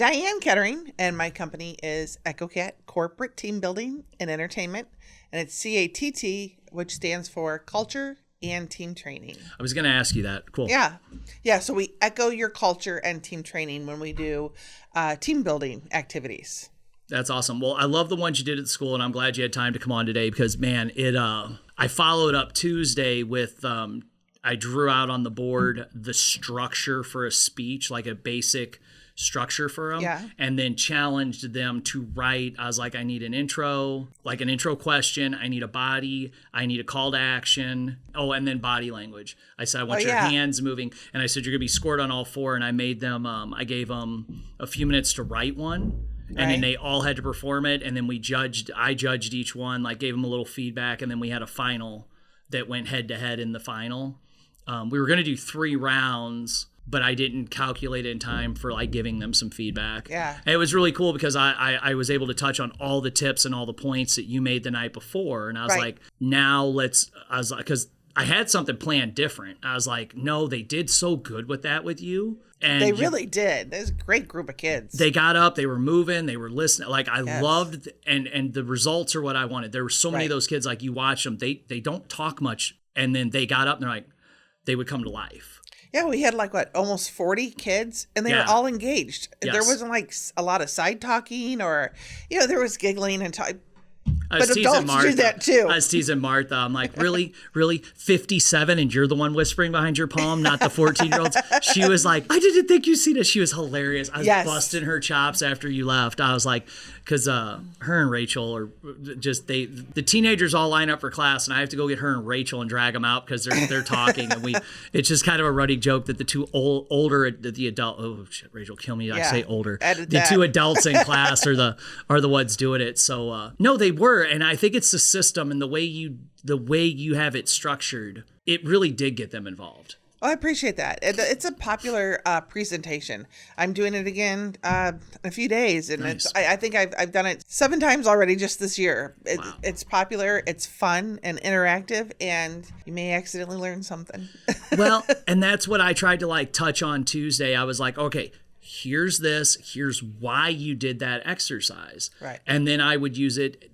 Diane Kettering, and my company is EchoCatt Corporate Team Building and Entertainment, and it's CATT, which stands for Culture and Team Training. I was going to ask you that. Cool. Yeah. So we echo your culture and team training when we do team building activities. That's awesome. Well, I love the ones you did at school, and I'm glad you had time to come on today because, man, I followed up Tuesday with I drew out on the board the structure for a speech, like a basic structure for them, and then challenged them to write. I was like, I need an intro, like an intro question. I need a body. I need a call to action. Oh, and then body language. I said, I want your hands moving. And I said, you're going to be scored on all four. And I made them, I gave them a few minutes to write one. And then they all had to perform it. And then I judged each one, like gave them a little feedback. And then we had a final that went head to head in the final. We were going to do 3 rounds, but I didn't calculate it in time for like giving them some feedback. Yeah. And it was really cool because I was able to touch on all the tips and all the points that you made the night before. And I was like, because I had something planned different. I was like, no, they did so good with that with you. And they really did. There's a great group of kids. They got up, they were moving, they were listening. Like I loved, and the results are what I wanted. There were so many of those kids, like you watch them, they don't talk much. And then they got up and they're like, they would come to life. Yeah, we had almost 40 kids, and they were all engaged. Yes. There wasn't like a lot of side talking or, there was giggling and talking. But adults do that too. I was teasing Martha. I'm like, really, 57, and you're the one whispering behind your palm, not the 14-year-olds. She was like, I didn't think you'd see this. She was hilarious. I was busting her chops after you left. I was like, because her and Rachel are just the teenagers all line up for class, and I have to go get her and Rachel and drag them out because they're talking, and it's just kind of a running joke that the two older the adult. Oh shit, Rachel, kill me. I say older. The 2 adults in class are the ones doing it. So no, they were. And I think it's the system and the way you have it structured. It really did get them involved. Oh, I appreciate that. It's a popular presentation. I'm doing it again in a few days, and nice. I think I've done it 7 times already just this year. Wow. It's popular, it's fun and interactive, and you may accidentally learn something. Well, and that's what I tried to touch on Tuesday. I was like, okay, here's why you did that exercise. Right. And then I would use it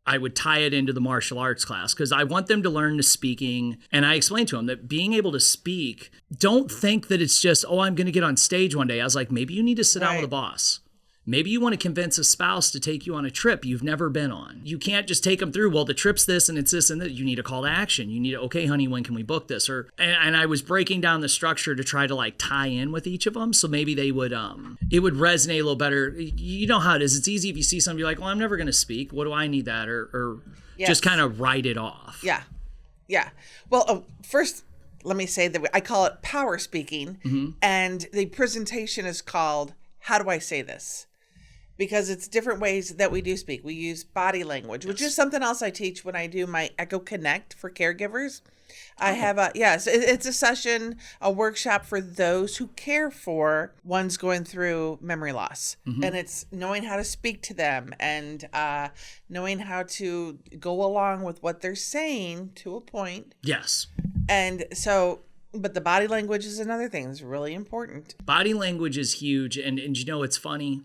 I would tie it into the martial arts class because I want them to learn the speaking. And I explained to them that being able to speak, don't think that it's just, I'm going to get on stage one day. I was like, maybe you need to sit down with a boss. Maybe you want to convince a spouse to take you on a trip you've never been on. You can't just take them through, well, the trip's this and it's this and that. You need a call to action. You need, okay, honey, when can we book this? And I was breaking down the structure to try to tie in with each of them. So maybe they would, it would resonate a little better. You know how it is. It's easy if you see somebody like, well, I'm never going to speak. What do I need that? Or just kind of write it off. Yeah. Yeah. Well, first, let me say that I call it power speaking. And the presentation is called, how do I say this? Because it's different ways that we do speak. We use body language, which is something else I teach when I do my Echo Connect for caregivers. I have it's a session, a workshop for those who care for ones going through memory loss. And it's knowing how to speak to them and knowing how to go along with what they're saying to a point. Yes. And so, but the body language is another thing that's really important. Body language is huge. And it's funny.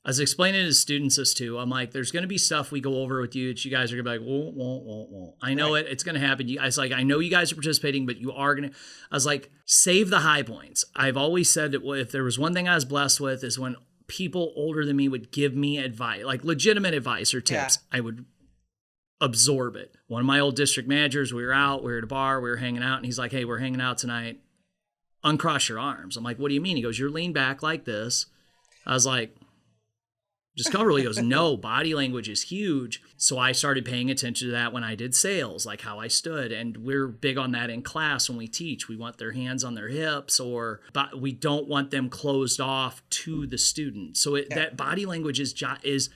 I was explaining to students this too. I'm like, there's going to be stuff we go over with you that you guys are going to be like, won't. I know it's going to happen. I was like, I know you guys are participating, but you are going to, I was like, save the high points. I've always said that if there was one thing I was blessed with is when people older than me would give me advice, like legitimate advice or tips, I would absorb it. One of my old district managers, we were at a bar, we were hanging out, and he's like, hey, we're hanging out tonight. Uncross your arms. I'm like, what do you mean? He goes, you're lean back like this. I was like, just comfortably. He goes, no, body language is huge. So I started paying attention to that when I did sales, like how I stood. And we're big on that in class when we teach. We want their hands on their hips, but we don't want them closed off to the student. So that body language is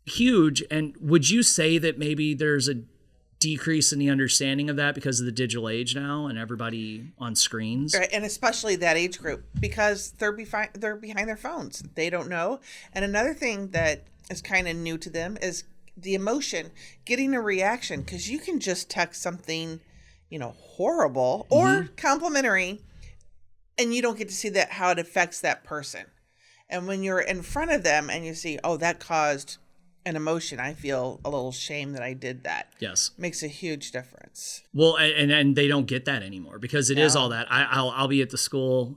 huge. And would you say that maybe there's a decrease in the understanding of that because of the digital age now and everybody on screens? Right, and especially that age group because they're behind their phones. They don't know. And another thing that is kind of new to them is the emotion, getting a reaction, because you can just text something, horrible or complimentary, and you don't get to see how it affects that person. And when you're in front of them and you see, oh, that caused an emotion, I feel a little shame that I did that. Yes. Makes a huge difference. Well, and they don't get that anymore because it is all that. I'll be at the school.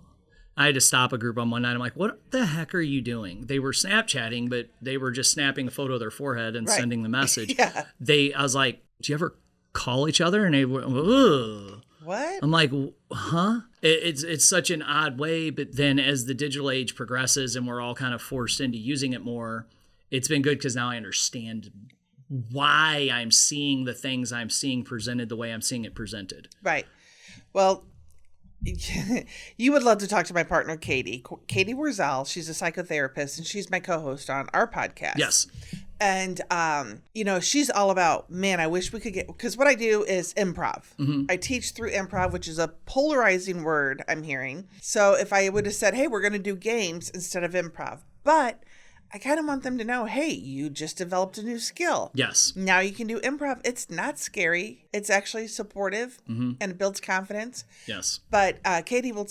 I had to stop a group on one night. I'm like, what the heck are you doing? They were Snapchatting, but they were just snapping a photo of their forehead and sending the message. Yeah. I was like, do you ever call each other? And they were, ugh. What? I'm like, huh? It's such an odd way. But then as the digital age progresses and we're all kind of forced into using it more, it's been good because now I understand why I'm seeing the things I'm seeing presented the way I'm seeing it presented. Right. Well, you would love to talk to my partner, Katie Wurzel. She's a psychotherapist and she's my co-host on our podcast. Yes. And, she's all about, man, I wish we could because what I do is improv. Mm-hmm. I teach through improv, which is a polarizing word I'm hearing. So if I would have said, hey, we're going to do games instead of improv, but I kind of want them to know, hey, you just developed a new skill. Yes. Now you can do improv. It's not scary. It's actually supportive and it builds confidence. Yes. But Katie will,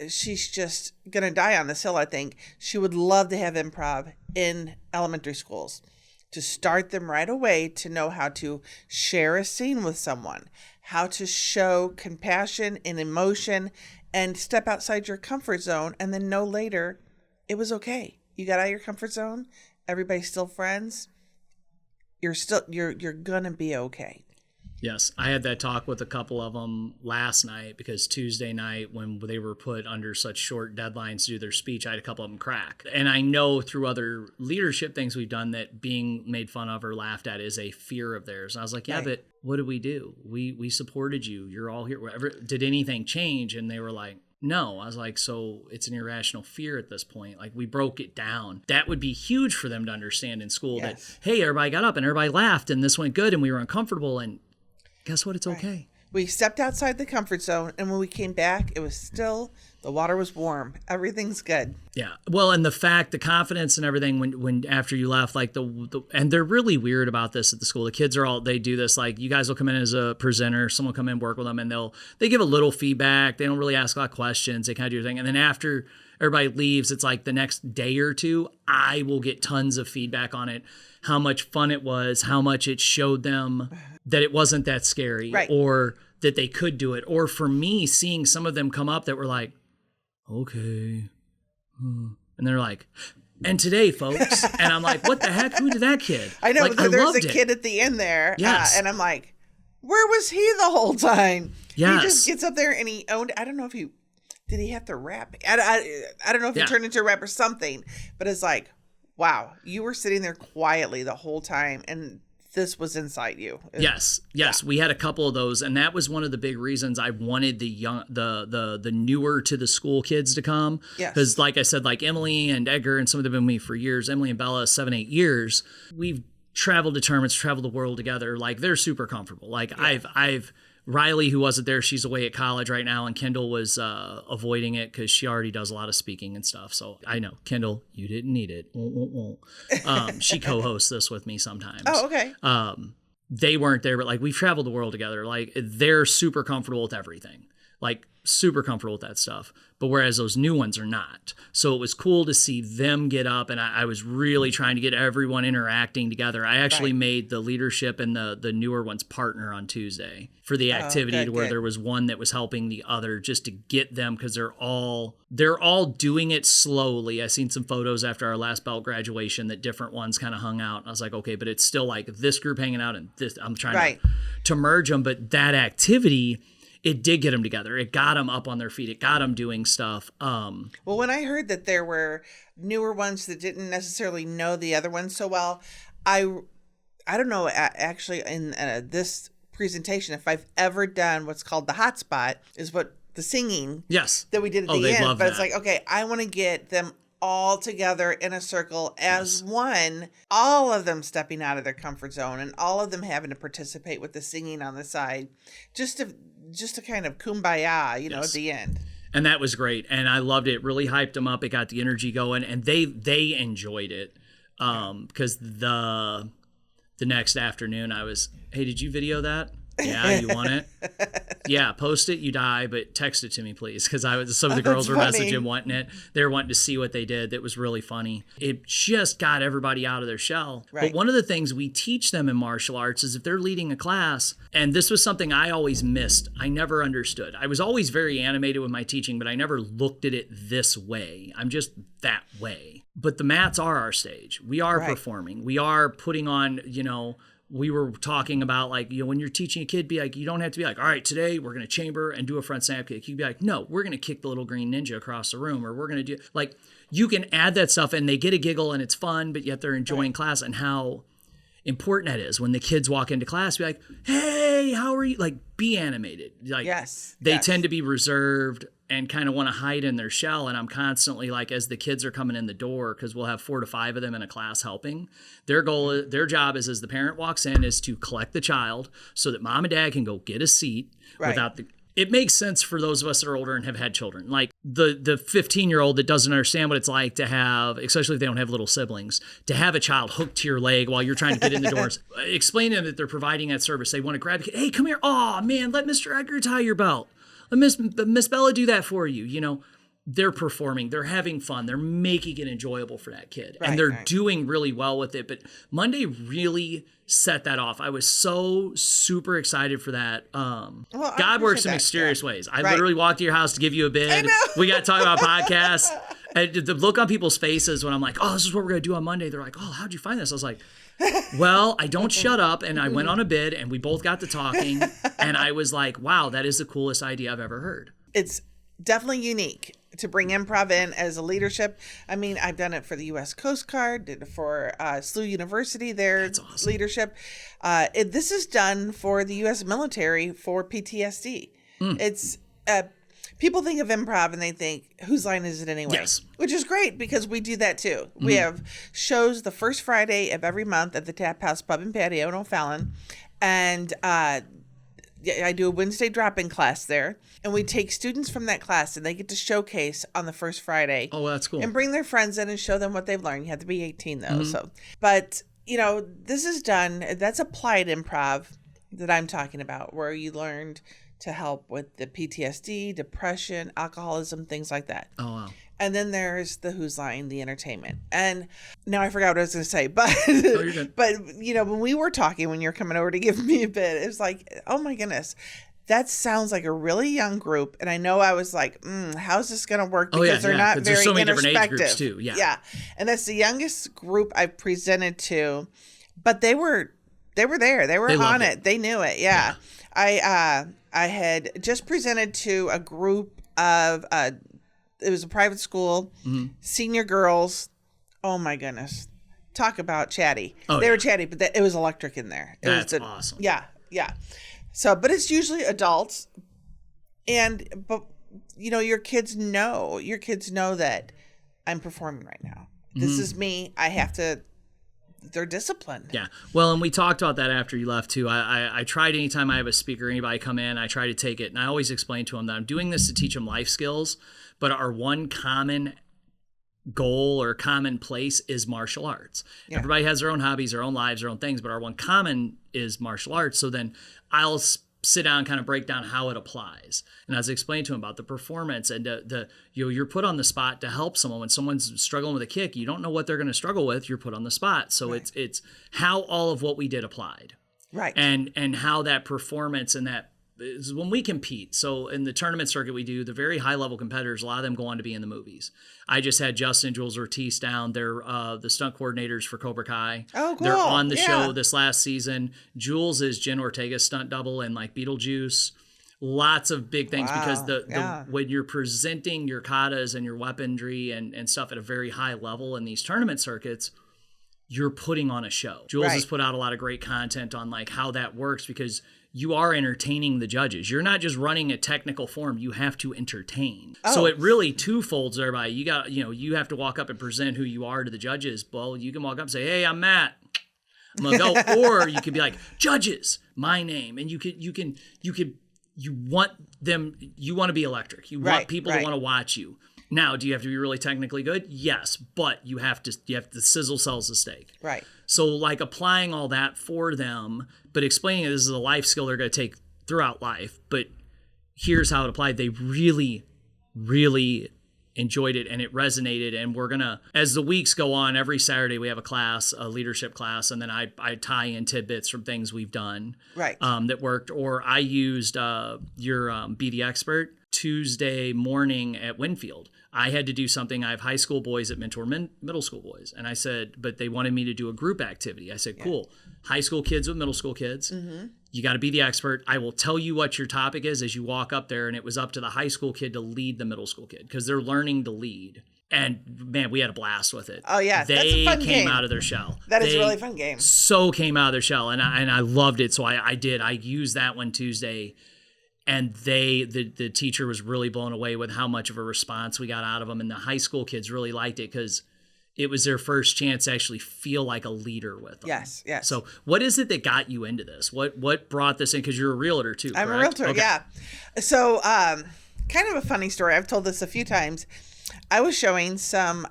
she's just going to die on this hill, I think. She would love to have improv in elementary schools to start them right away to know how to share a scene with someone, how to show compassion and emotion and step outside your comfort zone and then know later it was okay. You got out of your comfort zone. Everybody's still friends. You're gonna be okay. Yes, I had that talk with a couple of them last night because Tuesday night when they were put under such short deadlines to do their speech, I had a couple of them crack. And I know through other leadership things we've done that being made fun of or laughed at is a fear of theirs. And I was like, yeah, right. But what did we do? We supported you. You're all here. Whatever. Did anything change? And they were like, no. I was like, so it's an irrational fear at this point. Like we broke it down. That would be huge for them to understand in school that, hey, everybody got up and everybody laughed and this went good and we were uncomfortable and guess what? It's okay. Right. We stepped outside the comfort zone and when we came back, it was still, the water was warm. Everything's good. Yeah. Well, and the confidence and everything when after you left, like and they're really weird about this at the school. The kids they do this, like you guys will come in as a presenter, someone will come in, work with them and they give a little feedback. They don't really ask a lot of questions. They kind of do their thing. And then after everybody leaves, it's like the next day or two, I will get tons of feedback on it. How much fun it was, how much it showed them that it wasn't that scary right. or that they could do it. Or for me, seeing some of them come up that were like, okay. And they're like, and today, folks. And I'm like, what the heck? Who did that kid? I know, like, there's a kid at the end there. Yes. And I'm like, where was he the whole time? Yes. He just gets up there and he owned, I don't know if did he have to rap? I don't know if he turned into a rap or something, but it's like, wow, you were sitting there quietly the whole time and this was inside you. Yes. We had a couple of those, and that was one of the big reasons I wanted the newer to the school kids to come. Yes. Because like I said, like Emily and Edgar and some of them have been with me for years. Emily and Bella, 7-8 years. We've traveled to tournaments, traveled the world together. Like they're super comfortable. Like I've Riley, who wasn't there, she's away at college right now, and Kendall was avoiding it because she already does a lot of speaking and stuff. So I know, Kendall, you didn't need it. She co-hosts this with me sometimes. Oh, okay. They weren't there, but like we've traveled the world together. Like they're super comfortable with everything. Like super comfortable with that stuff. But whereas those new ones are not. So it was cool to see them get up, and I was really trying to get everyone interacting together. I actually made the leadership and the newer ones partner on Tuesday for the activity where there was one that was helping the other just to get them, because they're all doing it slowly. I seen some photos after our last belt graduation that different ones kind of hung out. And I was like, okay, but it's still like this group hanging out and this. I'm trying to merge them, but that activity, it did get them together. It got them up on their feet. It got them doing stuff. Well, when I heard that there were newer ones that didn't necessarily know the other ones so well, I don't know actually in this presentation if I've ever done what's called the hotspot, is what the singing that we did at the end. But it's like, okay, I want to get them all together in a circle as one, all of them stepping out of their comfort zone and all of them having to participate with the singing on the side, just to kind of kumbaya, at the end. And that was great. And I loved it. Really hyped them up. It got the energy going, and they enjoyed it. Because the next afternoon I was, hey, did you video that? Yeah, you want it? Yeah, post it, you die, but text it to me, please, because some of the girls were funny. messaging wanting it. They were wanting to see what they did. That was really funny. It just got everybody out of their shell. Right. But one of the things we teach them in martial arts is if they're leading a class, and this was something I always missed, I never understood. I was always very animated with my teaching, but I never looked at it this way. I'm just that way. But the mats are our stage. We are performing. We are putting on, we were talking about when you're teaching a kid, be like, you don't have to be like, all right, today we're going to chamber and do a front snap kick. You can be like, no, we're going to kick the little green ninja across the room, or we're going to do you can add that stuff and they get a giggle and it's fun, but yet they're enjoying class, and how important that is when the kids walk into class, be like, hey, how are you? Be animated. They tend to be reserved and kind of want to hide in their shell. And I'm constantly as the kids are coming in the door, because we'll have 4 to 5 of them in a class helping. Their job is, as the parent walks in, is to collect the child so that mom and dad can go get a seat without it makes sense for those of us that are older and have had children. The 15-year-old that doesn't understand what it's like to have, especially if they don't have little siblings, to have a child hooked to your leg while you're trying to get in the doors. Explain to them that they're providing that service. They want to grab the kid. Hey, come here. Oh, man, let Mr. Edgar tie your belt. Let Miss Bella do that for you. They're performing, they're having fun, they're making it enjoyable for that kid, and they're doing really well with it. But Monday really set that off. I was so super excited for that. God works in mysterious ways. I literally walked to your house to give you a bid. We got to talk about podcasts. And the look on people's faces when I'm like, oh, this is what we're going to do on Monday. They're like, oh, how'd you find this? I was like, well, I don't shut up. And I went on a bid and we both got to talking. And I was like, wow, that is the coolest idea I've ever heard. It's definitely unique to bring improv in as a leadership. I mean, I've done it for the U.S. Coast Guard, did it for SLU University, their leadership. This is done for the U.S. military for PTSD. It's people think of improv and they think, whose line is it anyway? Yes. Which is great, because we do that too. We have shows the first Friday of every month at the Tap House Pub and Patio in O'Fallon. And I do a Wednesday drop-in class there, and we take students from that class and they get to showcase on the first Friday. Oh, that's cool. And bring their friends in and show them what they've learned. You have to be 18 though. But this is done. That's applied improv that I'm talking about, where you learned to help with the PTSD, depression, alcoholism, things like that. Oh, wow. And then there's the Who's Line, the entertainment. And now I forgot what I was going to say, but you're good. But when we were talking, when you're coming over to give me a bit, it was like, oh my goodness, that sounds like a really young group. And I know I was like, how's this going to work? Because they're not very there's so many different age introspective. groups too. Yeah. And that's the youngest group I've presented to, but they were there. They were on it. They knew it. Yeah. I had just presented to a group of, it was a private school, senior girls. Oh my goodness. Talk about chatty. They were chatty, but it was electric in there. That's awesome. Yeah. Yeah. So, but it's usually adults. But your kids know that I'm performing right now. This is me. They're disciplined. Yeah. Well, and we talked about that after you left too. I tried, anytime I have a speaker, anybody come in, I try to take it. And I always explain to them that I'm doing this to teach them life skills, but our one common goal or common place is martial arts. Yeah. Everybody has their own hobbies, their own lives, their own things, but our one common is martial arts. So then I'll sit down and kind of break down how it applies. And as I explained to him about the performance and you're put on the spot to help someone. When someone's struggling with a kick, you don't know what they're going to struggle with. You're put on the spot. So it's how all of what we did applied. Right. And how that performance and that is when we compete. So in the tournament circuit we do, the very high level competitors, a lot of them go on to be in the movies. I just had Justin and Jules Ortiz down. They're the stunt coordinators for Cobra Kai. Oh, cool. They're on the show this last season. Jules is Jen Ortega's stunt double in Beetlejuice. Lots of big things because the when you're presenting your katas and your weaponry and stuff at a very high level in these tournament circuits, you're putting on a show. Jules has put out a lot of great content on how that works, because you are entertaining the judges. You're not just running a technical form. You have to entertain. So it really twofolds everybody. You got, you have to walk up and present who you are to the judges. Well, you can walk up and say, hey, I'm Matt. I'm gonna go. Or you could be like, judges, my name. And you want to be electric. You want people to want to watch you. Now, do you have to be really technically good? Yes, but you have to sizzle sells the steak. Right. So applying all that for them, but explaining this is a life skill they're going to take throughout life, but here's how it applied. They really, really enjoyed it and it resonated. And we're going to, as the weeks go on, every Saturday we have a leadership class. And then I tie in tidbits from things we've done that worked. Or I used your Be the Expert Tuesday morning at Winfield. I had to do something. I have high school boys that mentor middle school boys. And I said, but they wanted me to do a group activity. I said, cool. High school kids with middle school kids. Mm-hmm. You got to be the expert. I will tell you what your topic is as you walk up there. And it was up to the high school kid to lead the middle school kid because they're learning to lead. And man, we had a blast with it. Oh yeah, they that's a fun came game. out of their shell. That is a really fun game. So came out of their shell, and I loved it. So I did. I used that one Tuesday, and the teacher was really blown away with how much of a response we got out of them, and the high school kids really liked it because it was their first chance to actually feel like a leader with them. Yes. So what is it that got you into this? What brought this in? Because you're a realtor too, correct? I'm a realtor, okay. yeah. So kind of a funny story. I've told this a few times. I was showing some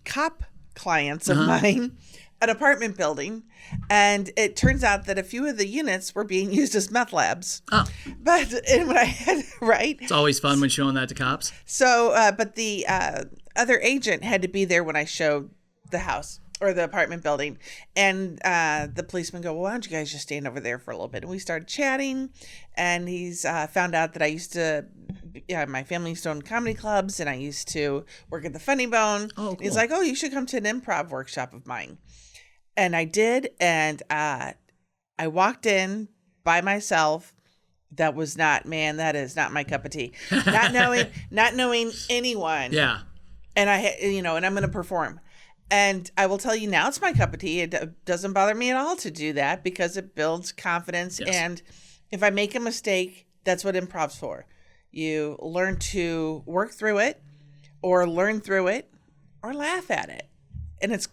cop clients of mine an apartment building, and it turns out that a few of the units were being used as meth labs. Oh. But when I had, right? It's always fun when showing that to cops. So, but the other agent had to be there when I showed the house or the apartment building. And the policeman go, well, why don't you guys just stand over there for a little bit? And we started chatting, and he's found out that I used to, my family used to own comedy clubs, and I used to work at the Funny Bone. Oh, cool. He's like, oh, you should come to an improv workshop of mine. And I did, and I walked in by myself. That was not, man, that is not my cup of tea. Not knowing anyone. Yeah. And and I'm going to perform. And I will tell you now, it's my cup of tea. It doesn't bother me at all to do that because it builds confidence. Yes. And if I make a mistake, that's what improv's for. You learn to work through it, or learn through it, or laugh at it. And it's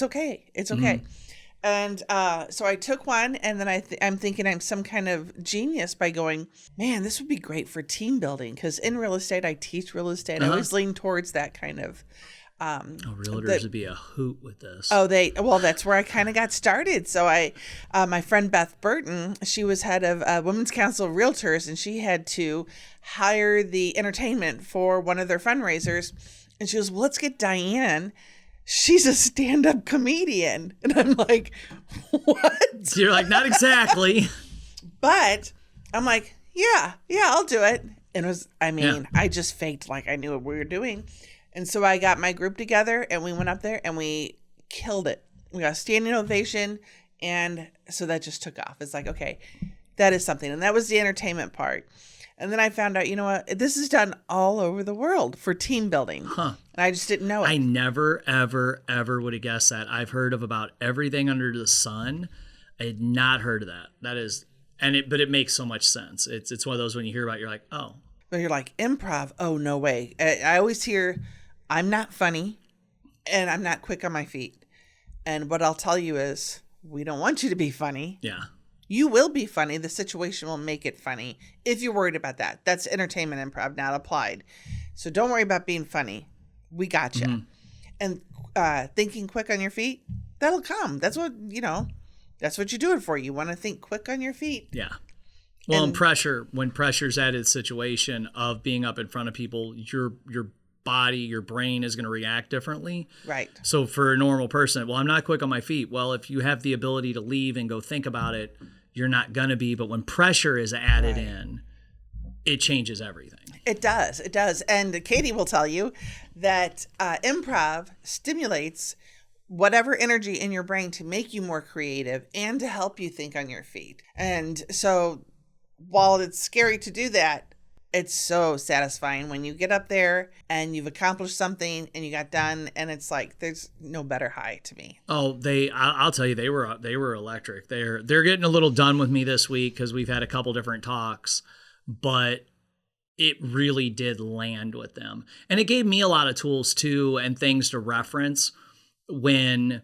okay. It's okay. Mm-hmm. And so I took one, and then I'm thinking I'm some kind of genius by going, man, this would be great for team building, because in real estate, I teach real estate. I always lean towards that kind of. Realtors would be a hoot with this. Well, that's where I kind of got started. So my friend Beth Burton, she was head of Women's Council of Realtors, and she had to hire the entertainment for one of their fundraisers. And she goes, well, let's get Diane. She's a stand-up comedian. And I'm like, what? You're like, not exactly. But I'm like, yeah, I'll do it. And it was, I just faked like I knew what we were doing. And so I got my group together, and we went up there, and we killed it. We got a standing ovation, and so that just took off. It's like, okay, that is something. And that was the entertainment part. And then I found out, you know what? This is done all over the world for team building. Huh. And I just didn't know it. I never, ever, ever would have guessed that. I've heard of about everything under the sun. I had not heard of that. That is, but it makes so much sense. It's one of those when you hear about it, you're like, oh. But you're like, improv? Oh, no way. I always hear, I'm not funny, and I'm not quick on my feet. And what I'll tell you is, we don't want you to be funny. Yeah. You will be funny. The situation will make it funny if you're worried about that. That's entertainment improv, not applied. So don't worry about being funny. We got you. Mm-hmm. And thinking quick on your feet, that'll come. That's what, that's what you do it for. You want to think quick on your feet. Yeah. Well, and pressure, when pressure's added situation of being up in front of people, your body, your brain is going to react differently. Right. So for a normal person, well, I'm not quick on my feet. Well, if you have the ability to leave and go think about it, you're not going to be. But when pressure is added in, it changes everything. It does. It does. And Katie will tell you that improv stimulates whatever energy in your brain to make you more creative and to help you think on your feet. And so while it's scary to do that, it's so satisfying when you get up there and you've accomplished something and you got done, and it's like there's no better high to me. Oh, I'll tell you, they were electric. They're getting a little done with me this week because we've had a couple different talks, but it really did land with them, and it gave me a lot of tools too and things to reference when.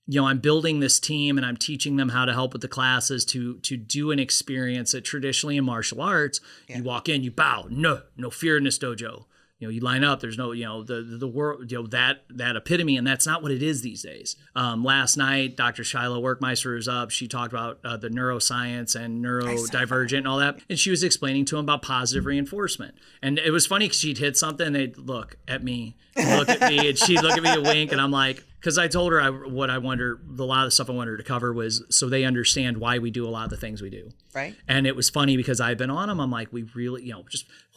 I'm building this team and I'm teaching them how to help with the classes to do an experience that traditionally in martial arts, you walk in, you bow, no fear in this dojo. you line up, there's no, the world, that epitome. And that's not what it is these days. Last night, Dr. Shiloh Workmeister was up. She talked about the neuroscience and neurodivergent and all that. And she was explaining to him about positive reinforcement. And it was funny because she'd hit something and they'd look at me, and she'd look at me and wink. And I'm like, because I told her a lot of the stuff I wanted her to cover was so they understand why we do a lot of the things we do. Right. And it was funny because I've been on them. I'm like, we really,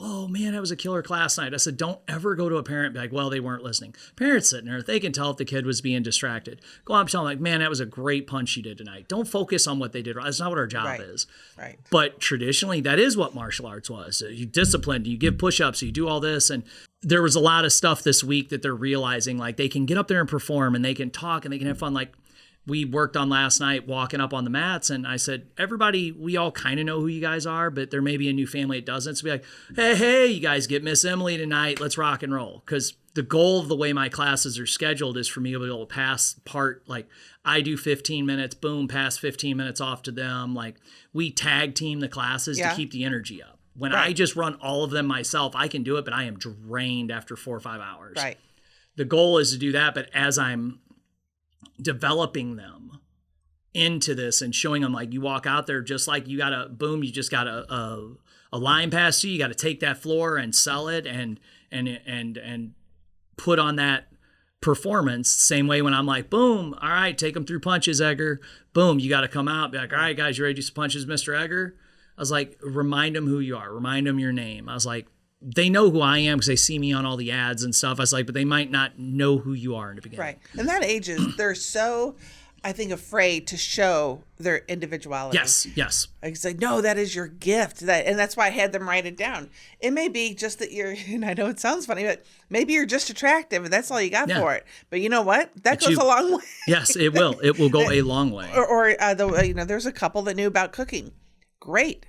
oh man, that was a killer class night. I said, don't ever go to a parent and be like, well, they weren't listening. Parents sitting there, they can tell if the kid was being distracted. Go on and tell them like, man, that was a great punch you did tonight. Don't focus on what they did. That's not what our job is. Right. But traditionally, that is what martial arts was. You discipline, you give push-ups, you do all this. And there was a lot of stuff this week that they're realizing, like they can get up there and perform and they can talk and they can have fun. Like we worked on last night, walking up on the mats. And I said, everybody, we all kind of know who you guys are, but there may be a new family that doesn't. So be like, hey, you guys get Miss Emily tonight. Let's rock and roll. Because the goal of the way my classes are scheduled is for me to be able to pass part, like I do 15 minutes, boom, pass 15 minutes off to them. Like we tag team the classes to keep the energy up. When I just run all of them myself, I can do it, but I am drained after 4 or 5 hours. Right. The goal is to do that, but as I'm developing them into this and showing them, like you walk out there just like you got to, boom, you just got a line past you. You got to take that floor and sell it and put on that performance. Same way when I'm like, boom, all right, take them through punches, Edgar. Boom, you got to come out, be like, all right, guys, you ready to do some punches, Mr. Edgar? I was like, remind them who you are. Remind them your name. I was like, they know who I am because they see me on all the ads and stuff. I was like, but they might not know who you are in the beginning. Right. And that age is, they're so, I think, afraid to show their individuality. Yes. It's like, no, that is your gift. And that's why I had them write it down. It may be just that you're, and I know it sounds funny, but maybe you're just attractive and that's all you got for it. But you know what? That goes a long way. Yes, it will. It will go a long way. Or there's a couple that knew about cooking. Great.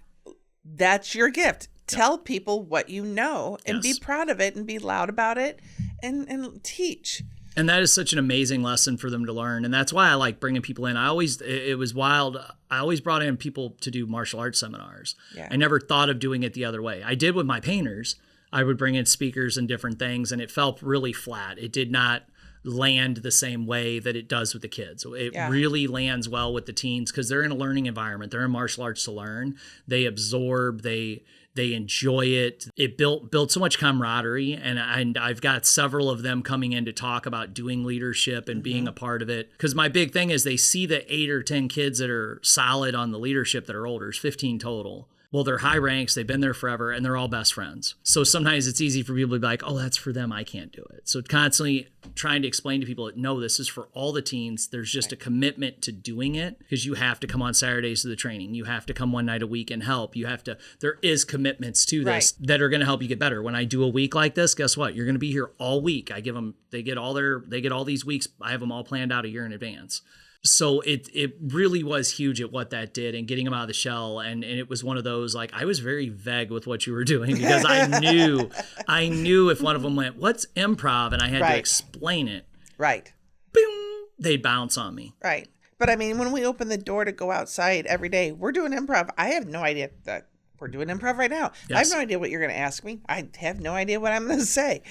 That's your gift. Tell people what you know and be proud of it and be loud about it and teach. And that is such an amazing lesson for them to learn. And that's why I like bringing people in. It was wild. I always brought in people to do martial arts seminars. Yeah. I never thought of doing it the other way. I did with my painters. I would bring in speakers and different things, and it felt really flat. It did not land the same way that it does with the kids. It really lands well with the teens because they're in a learning environment. They're in martial arts to learn. They absorb, they enjoy it. It built so much camaraderie, and I've got several of them coming in to talk about doing leadership and being a part of it. Because my big thing is they see the 8 or 10 kids that are solid on the leadership that are older. There's 15 total. Well, they're high ranks, they've been there forever, and they're all best friends. So sometimes it's easy for people to be like, oh, that's for them, I can't do it. So constantly trying to explain to people that, no, this is for all the teens. There's just a commitment to doing it because you have to come on Saturdays to the training. You have to come one night a week and help. There is commitments to this that are going to help you get better. When I do a week like this, guess what? You're going to be here all week. They get all these weeks. I have them all planned out a year in advance. So it really was huge at what that did and getting them out of the shell. And it was one of those, like, I was very vague with what you were doing because I knew if one of them went, what's improv? And I had to explain it. Right. Boom, they'd bounce on me. Right. But I mean, when we open the door to go outside every day, we're doing improv. I have no idea that we're doing improv right now. Yes. I have no idea what you're going to ask me. I have no idea what I'm going to say.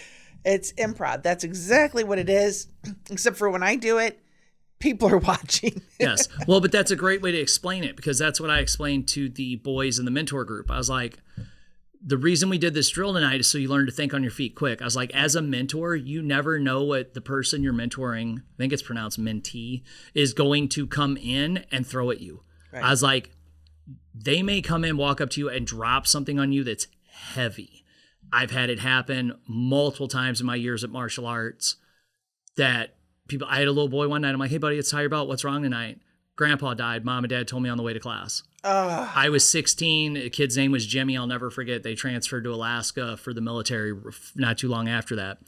It's improv. That's exactly what it is. Except for when I do it, people are watching. Yes. Well, but that's a great way to explain it because that's what I explained to the boys in the mentor group. I was like, the reason we did this drill tonight is so you learn to think on your feet quick. I was like, as a mentor, you never know what the person you're mentoring, I think it's pronounced mentee, is going to come in and throw at you. Right. I was like, they may come in, walk up to you and drop something on you that's heavy. I've had it happen multiple times in my years at martial arts that I had a little boy one night. I'm like, hey, buddy, let's tie your belt. What's wrong tonight? Grandpa died. Mom and dad told me on the way to class. I was 16. The kid's name was Jimmy. I'll never forget. They transferred to Alaska for the military not too long after that.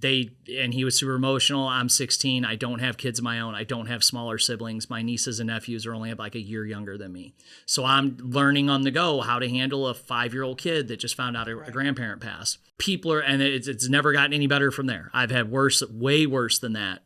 And he was super emotional. I'm 16. I don't have kids of my own. I don't have smaller siblings. My nieces and nephews are only like a year younger than me. So I'm learning on the go how to handle a 5-year-old kid that just found out a grandparent passed. It's never gotten any better from there. I've had way worse than that.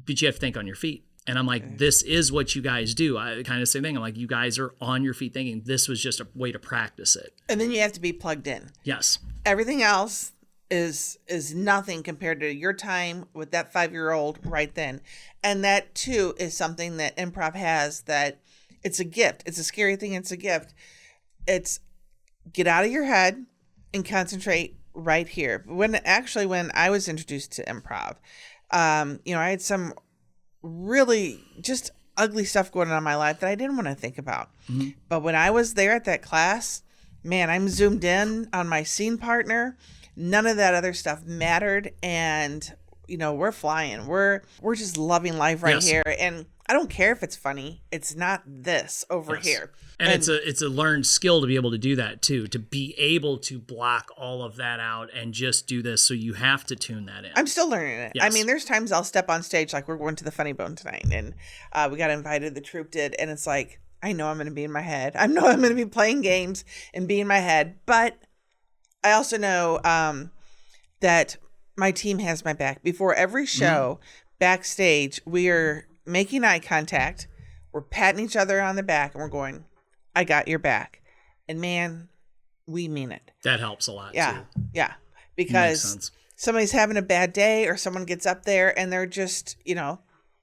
But you have to think on your feet. And I'm like, this is what you guys do. I kind of same thing. I'm like, you guys are on your feet thinking this was just a way to practice it. And then you have to be plugged in. Yes. Everything else is nothing compared to your time with that 5-year-old right then. And that too is something that improv has, that it's a gift. It's a scary thing. It's a gift. It's get out of your head and concentrate right here. When I was introduced to improv, I had some really just ugly stuff going on in my life that I didn't want to think about. Mm-hmm. But when I was there at that class, man, I'm zoomed in on my scene partner. None of that other stuff mattered. And, we're flying. We're just loving life right here. And I don't care if it's funny. It's not this over here. And it's a learned skill to be able to do that too, to be able to block all of that out and just do this. So you have to tune that in. I'm still learning it. Yes. I mean, there's times I'll step on stage, like we're going to the Funny Bone tonight, and we got invited, the troupe did, and it's like, I know I'm going to be in my head. I know I'm going to be playing games and be in my head, but I also know that my team has my back. Before every show, backstage, we are making eye contact, we're patting each other on the back, and we're going, I got your back. And man, we mean it. That helps a lot too. Yeah. Because somebody's having a bad day, or someone gets up there and they're just,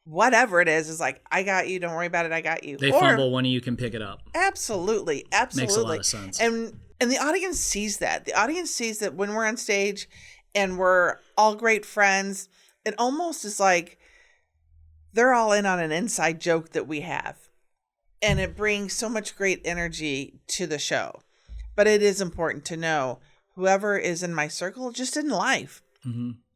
whatever it is like, I got you. Don't worry about it. I got you. They fumble, one of you can pick it up. Absolutely. Makes a lot of sense. And the audience sees that. The audience sees that when we're on stage and we're all great friends, it almost is like they're all in on an inside joke that we have. And it brings so much great energy to the show. But it is important to know whoever is in my circle, just in life,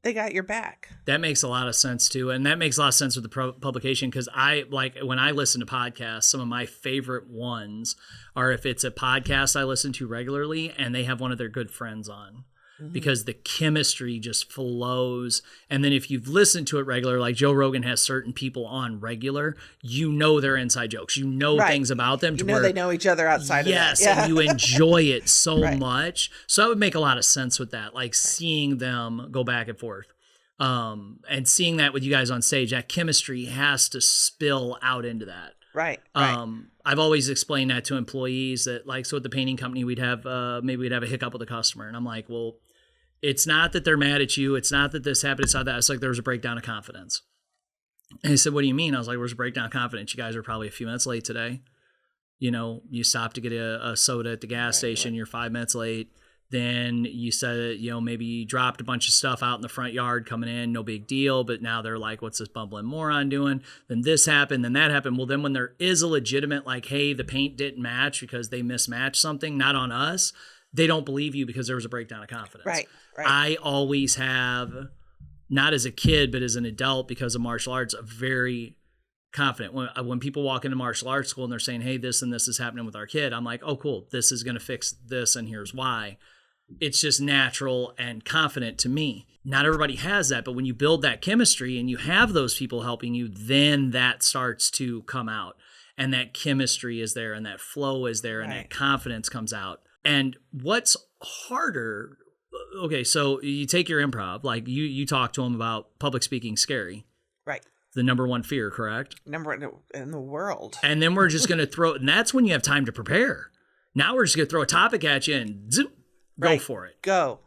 they got your back. That makes a lot of sense too. And that makes a lot of sense with the publication, because when I listen to podcasts, some of my favorite ones are if it's a podcast I listen to regularly and they have one of their good friends on. Because the chemistry just flows. And then if you've listened to it regular, like Joe Rogan has certain people on regular, their inside jokes, things about them. They know each other outside of that. Yes, and you enjoy it so much. So that would make a lot of sense with that, like seeing them go back and forth. And seeing that with you guys on stage, that chemistry has to spill out into that. Right. I've always explained that to employees that, like, so at the painting company, we'd have a hiccup with a customer. And I'm like, well, it's not that they're mad at you. It's not that this happened. It's not that. It's like there was a breakdown of confidence. And he said, what do you mean? I was like, there's a breakdown of confidence. You guys are probably a few minutes late today. You stopped to get a soda at the gas station. You're 5 minutes late. Then you said, maybe you dropped a bunch of stuff out in the front yard coming in, no big deal. But now they're like, what's this bumbling moron doing? Then this happened, then that happened. Well, then when there is a legitimate, like, hey, the paint didn't match because they mismatched something, not on us, they don't believe you because there was a breakdown of confidence. Right. I always have, not as a kid, but as an adult, because of martial arts, a very confident. When people walk into martial arts school and they're saying, hey, this and this is happening with our kid, I'm like, oh, cool. This is going to fix this, and here's why. It's just natural and confident to me. Not everybody has that, but when you build that chemistry and you have those people helping you, then that starts to come out, and that chemistry is there, and that flow is there, and that confidence comes out. And what's harder? Okay, so you take your improv, like you talk to them about public speaking scary. Right. The number one fear, correct? Number one in the world. And then we're just going to throw, and that's when you have time to prepare. Now we're just going to throw a topic at you and zoom. Go for it. Go.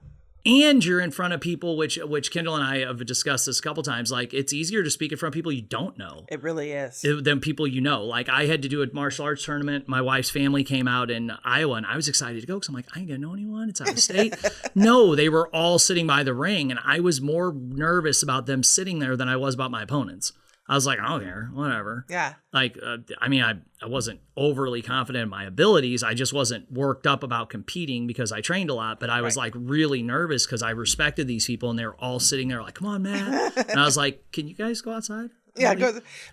And you're in front of people, which Kendall and I have discussed this a couple times. Like, it's easier to speak in front of people you don't know. It really is. Than people you know. Like, I had to do a martial arts tournament. My wife's family came out in Iowa, and I was excited to go because I'm like, I ain't going to know anyone. It's out of state. No, they were all sitting by the ring, and I was more nervous about them sitting there than I was about my opponents. I was like, I don't care, whatever. Yeah. Like, I wasn't overly confident in my abilities. I just wasn't worked up about competing because I trained a lot. But I was like really nervous because I respected these people, and they were all sitting there like, come on, man. And I was like, can you guys go outside? Yeah.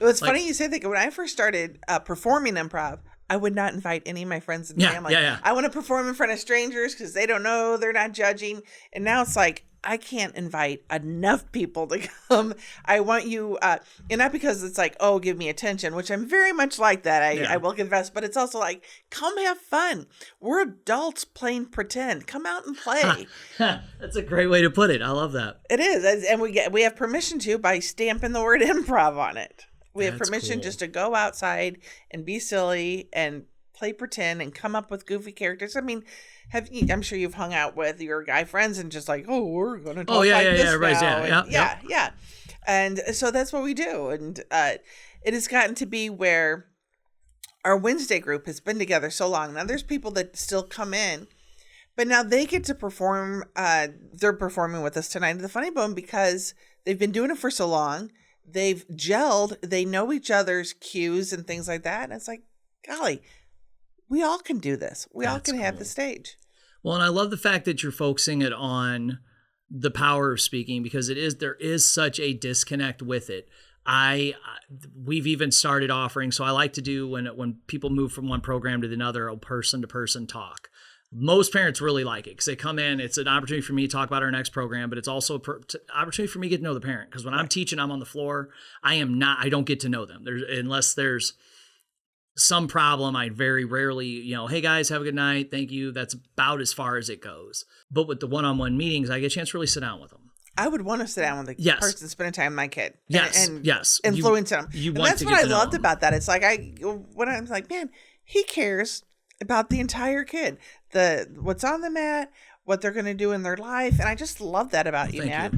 It's funny you say that. When I first started performing improv, I would not invite any of my friends and family. Yeah. I want to perform in front of strangers because they don't know, they're not judging. And now it's like, I can't invite enough people to come. I want you, and not because it's like, oh, give me attention, which I'm very much like that. I will confess, but it's also like, come have fun. We're adults playing pretend. Come out and play. That's a great way to put it. I love that. It is, and we have permission to by stamping the word improv on it. We have permission just to go outside and be silly and play pretend and come up with goofy characters. I mean, I'm sure you've hung out with your guy friends and just like, oh, we're going to talk like this now. Yeah. And so that's what we do. And it has gotten to be where our Wednesday group has been together so long. Now there's people that still come in, but now they get to perform. They're performing with us tonight at the Funny Bone because they've been doing it for so long. They've gelled. They know each other's cues and things like that. And it's like, golly, we all can do this. We all can have the stage. Well, and I love the fact that you're focusing it on the power of speaking, because there is such a disconnect with it. We've even started offering. So I like to do when people move from one program to another, a person-to-person talk. Most parents really like it because they come in. It's an opportunity for me to talk about our next program, but it's also an opportunity for me to get to know the parent. Because when I'm teaching, I'm on the floor. I don't get to know them. Unless there's some problem, I very rarely, hey guys, have a good night. Thank you. That's about as far as it goes. But with the one-on-one meetings, I get a chance to really sit down with them. I would want to sit down with the person spending time with my kid. And influence them. And that's what I loved about that. It's like when I'm like, man, he cares about the entire kid, what's on the mat, what they're going to do in their life. And I just love that about you, Matt.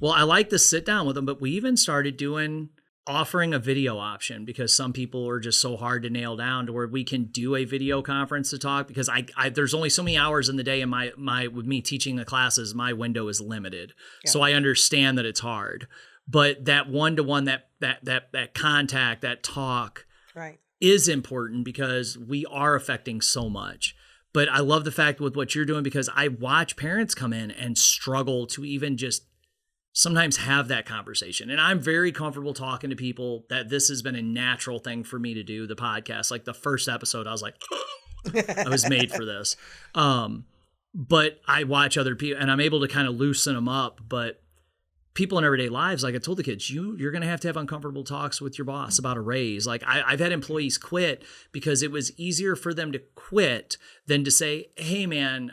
Well, I like to sit down with them, but we even started offering a video option because some people are just so hard to nail down to where we can do a video conference to talk, because there's only so many hours in the day, and with me teaching the classes, my window is limited. Yeah. So I understand that it's hard, but that one-to-one, that contact, that talk is important because we are affecting so much. But I love the fact with what you're doing, because I watch parents come in and struggle to even just sometimes have that conversation. And I'm very comfortable talking to people that this has been a natural thing for me to do, the podcast. Like the first episode, I was like, I was made for this. But I watch other people and I'm able to kind of loosen them up. But people in everyday lives, like I told the kids, you're going to have uncomfortable talks with your boss about a raise. Like I've had employees quit because it was easier for them to quit than to say, hey man,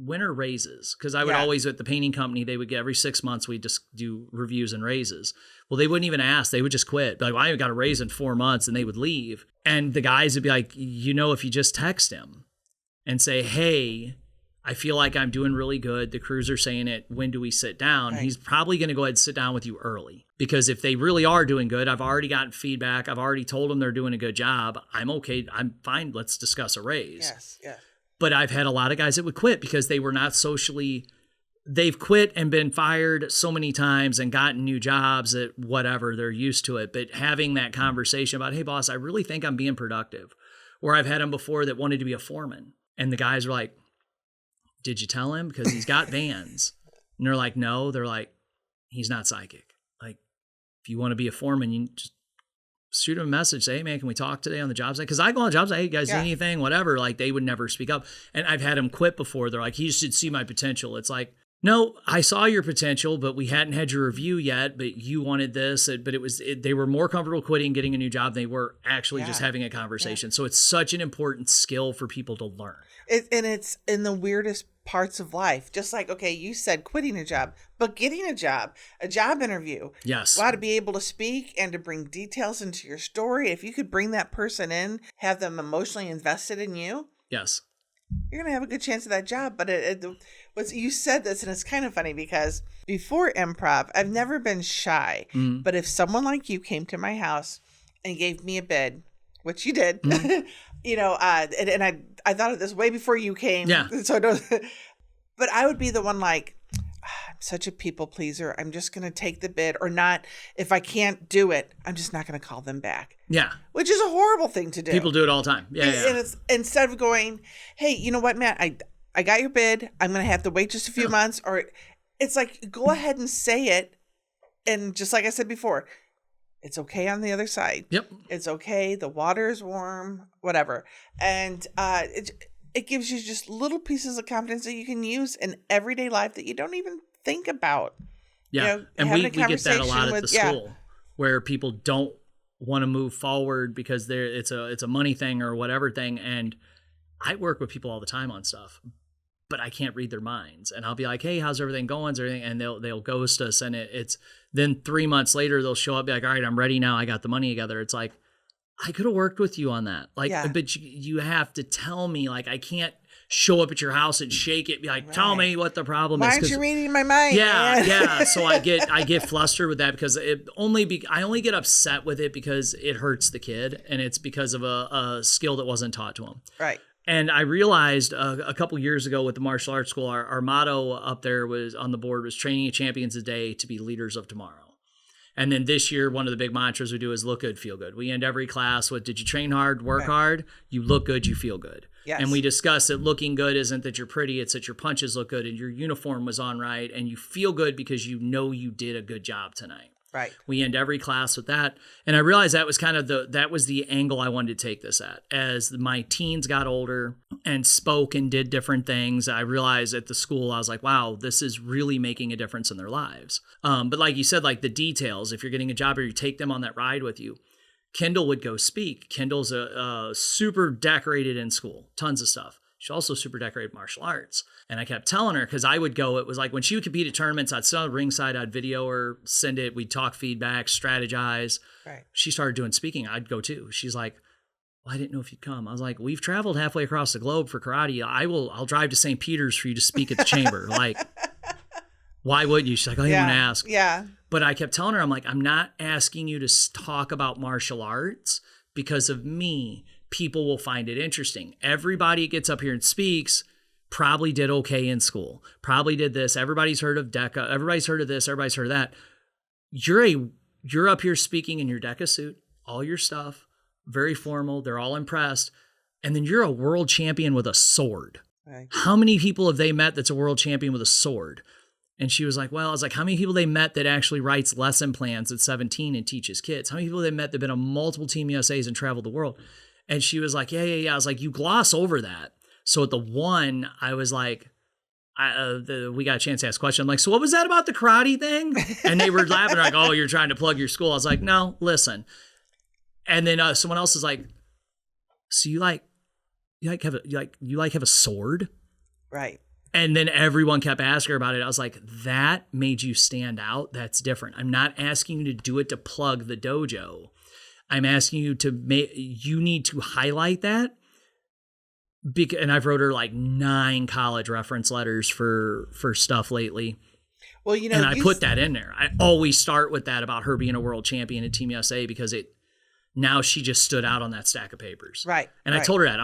when are raises? Because I would always, at the painting company, they would get every 6 months, we'd just do reviews and raises. Well, they wouldn't even ask. They would just quit. Be like, well, I got a raise in 4 months, and they would leave. And the guys would be like, if you just text him and say, hey, I feel like I'm doing really good. The crews are saying it. When do we sit down? Right. He's probably going to go ahead and sit down with you early, because if they really are doing good, I've already gotten feedback. I've already told them they're doing a good job. I'm okay. I'm fine. Let's discuss a raise. Yes. But I've had a lot of guys that would quit because they were not they've quit and been fired so many times and gotten new jobs at whatever, they're used to it. But having that conversation about, hey boss, I really think I'm being productive. Or I've had them before that wanted to be a foreman. And the guys were like, did you tell him? Because he's got vans. And they're like, no. They're like, he's not psychic. Like, if you want to be a foreman, you just shoot him a message, say, hey man, can we talk today on the job site? Because I go on job site, hey guys, anything, whatever. Like, they would never speak up. And I've had them quit before. They're like, he should see my potential. It's like, no, I saw your potential, but we hadn't had your review yet, but you wanted this. But they were more comfortable quitting, getting a new job. They were actually just having a conversation. So it's such an important skill for people to learn. And it's in the weirdest parts of life. Just like, okay, you said quitting a job, but getting a job interview. Yes. Wow, to be able to speak and to bring details into your story. If you could bring that person in, have them emotionally invested in you. Yes. You're going to have a good chance of that job. But you said this, and it's kind of funny because before improv, I've never been shy. Mm-hmm. But if someone like you came to my house and gave me a bid, which you did, mm-hmm. And I thought of this way before you came. Yeah. So but I would be the one like, I'm such a people pleaser. I'm just going to take the bid or not. If I can't do it, I'm just not going to call them back. Yeah. Which is a horrible thing to do. People do it all the time. Yeah. And it's instead of going, hey, you know what, Matt, I got your bid. I'm going to have to wait just a few months. Or it's like, go ahead and say it. And just like I said before, it's okay on the other side. Yep. It's okay. The water is warm, whatever. And it gives you just little pieces of confidence that you can use in everyday life that you don't even think about. Yeah. And we get that a lot at the school where people don't want to move forward because it's a money thing or whatever thing. And I work with people all the time on stuff, but I can't read their minds. And I'll be like, hey, how's everything going? Is everything? And they'll ghost us. And it's then 3 months later, they'll show up, be like, all right, I'm ready now. I got the money together. It's like, I could have worked with you on that. Like, but you have to tell me, like, I can't show up at your house and shake it, be like, tell me what the problem is. Why aren't you reading my mind? Yeah, yeah. So I get flustered with that because I only get upset with it because it hurts the kid, and it's because of a skill that wasn't taught to him. Right. And I realized a couple years ago with the martial arts school, our motto up there was on the board was training champions a day to be leaders of tomorrow. And then this year, one of the big mantras we do is look good, feel good. We end every class with, did you train hard, work hard? You look good, you feel good. Yes. And we discuss that looking good isn't that you're pretty, it's that your punches look good and your uniform was on right and you feel good because you know you did a good job tonight. Right. We end every class with that. And I realized that was kind of that was the angle I wanted to take this at. As my teens got older and spoke and did different things, I realized at the school, I was like, wow, this is really making a difference in their lives. But like you said, like the details, if you're getting a job or you take them on that ride with you, Kendall would go speak. Kendall's a super decorated in school, tons of stuff. She's also super decorated martial arts. And I kept telling her, because I would go, it was like when she would compete at tournaments, I'd sit on the ringside, I'd video her, send it, we'd talk feedback, strategize. Right. She started doing speaking, I'd go too. She's like, well, I didn't know if you'd come. I was like, we've traveled halfway across the globe for karate. I'll drive to St. Peter's for you to speak at the chamber. Like, why would you? She's like, I didn't want to ask. Yeah. But I kept telling her, I'm like, I'm not asking you to talk about martial arts because of me. People will find it interesting. Everybody gets up here and speaks probably did okay in school, probably did this. Everybody's heard of DECA. Everybody's heard of this. Everybody's heard of that. You're up here speaking in your DECA suit, all your stuff, very formal. They're all impressed. And then you're a world champion with a sword. Right. How many people have they met that's a world champion with a sword? And she was like, well, I was like, how many people they met that actually writes lesson plans at 17 and teaches kids? How many people they met that have been on multiple Team USAs and traveled the world? And she was like, yeah. I was like, you gloss over that. So at the one, I was like, we got a chance to ask questions. I'm like, so what was that about the karate thing? And they were laughing like, oh, you're trying to plug your school. I was like, no, listen. And then someone else is like, so you have a sword? Right. And then everyone kept asking her about it. I was like, that made you stand out. That's different. I'm not asking you to do it to plug the dojo. I'm asking you you need to highlight that. And I've wrote her like 9 college reference letters for stuff lately. Well, and I put that in there. I always start with that about her being a world champion at Team USA because now she just stood out on that stack of papers. Right. And I told her that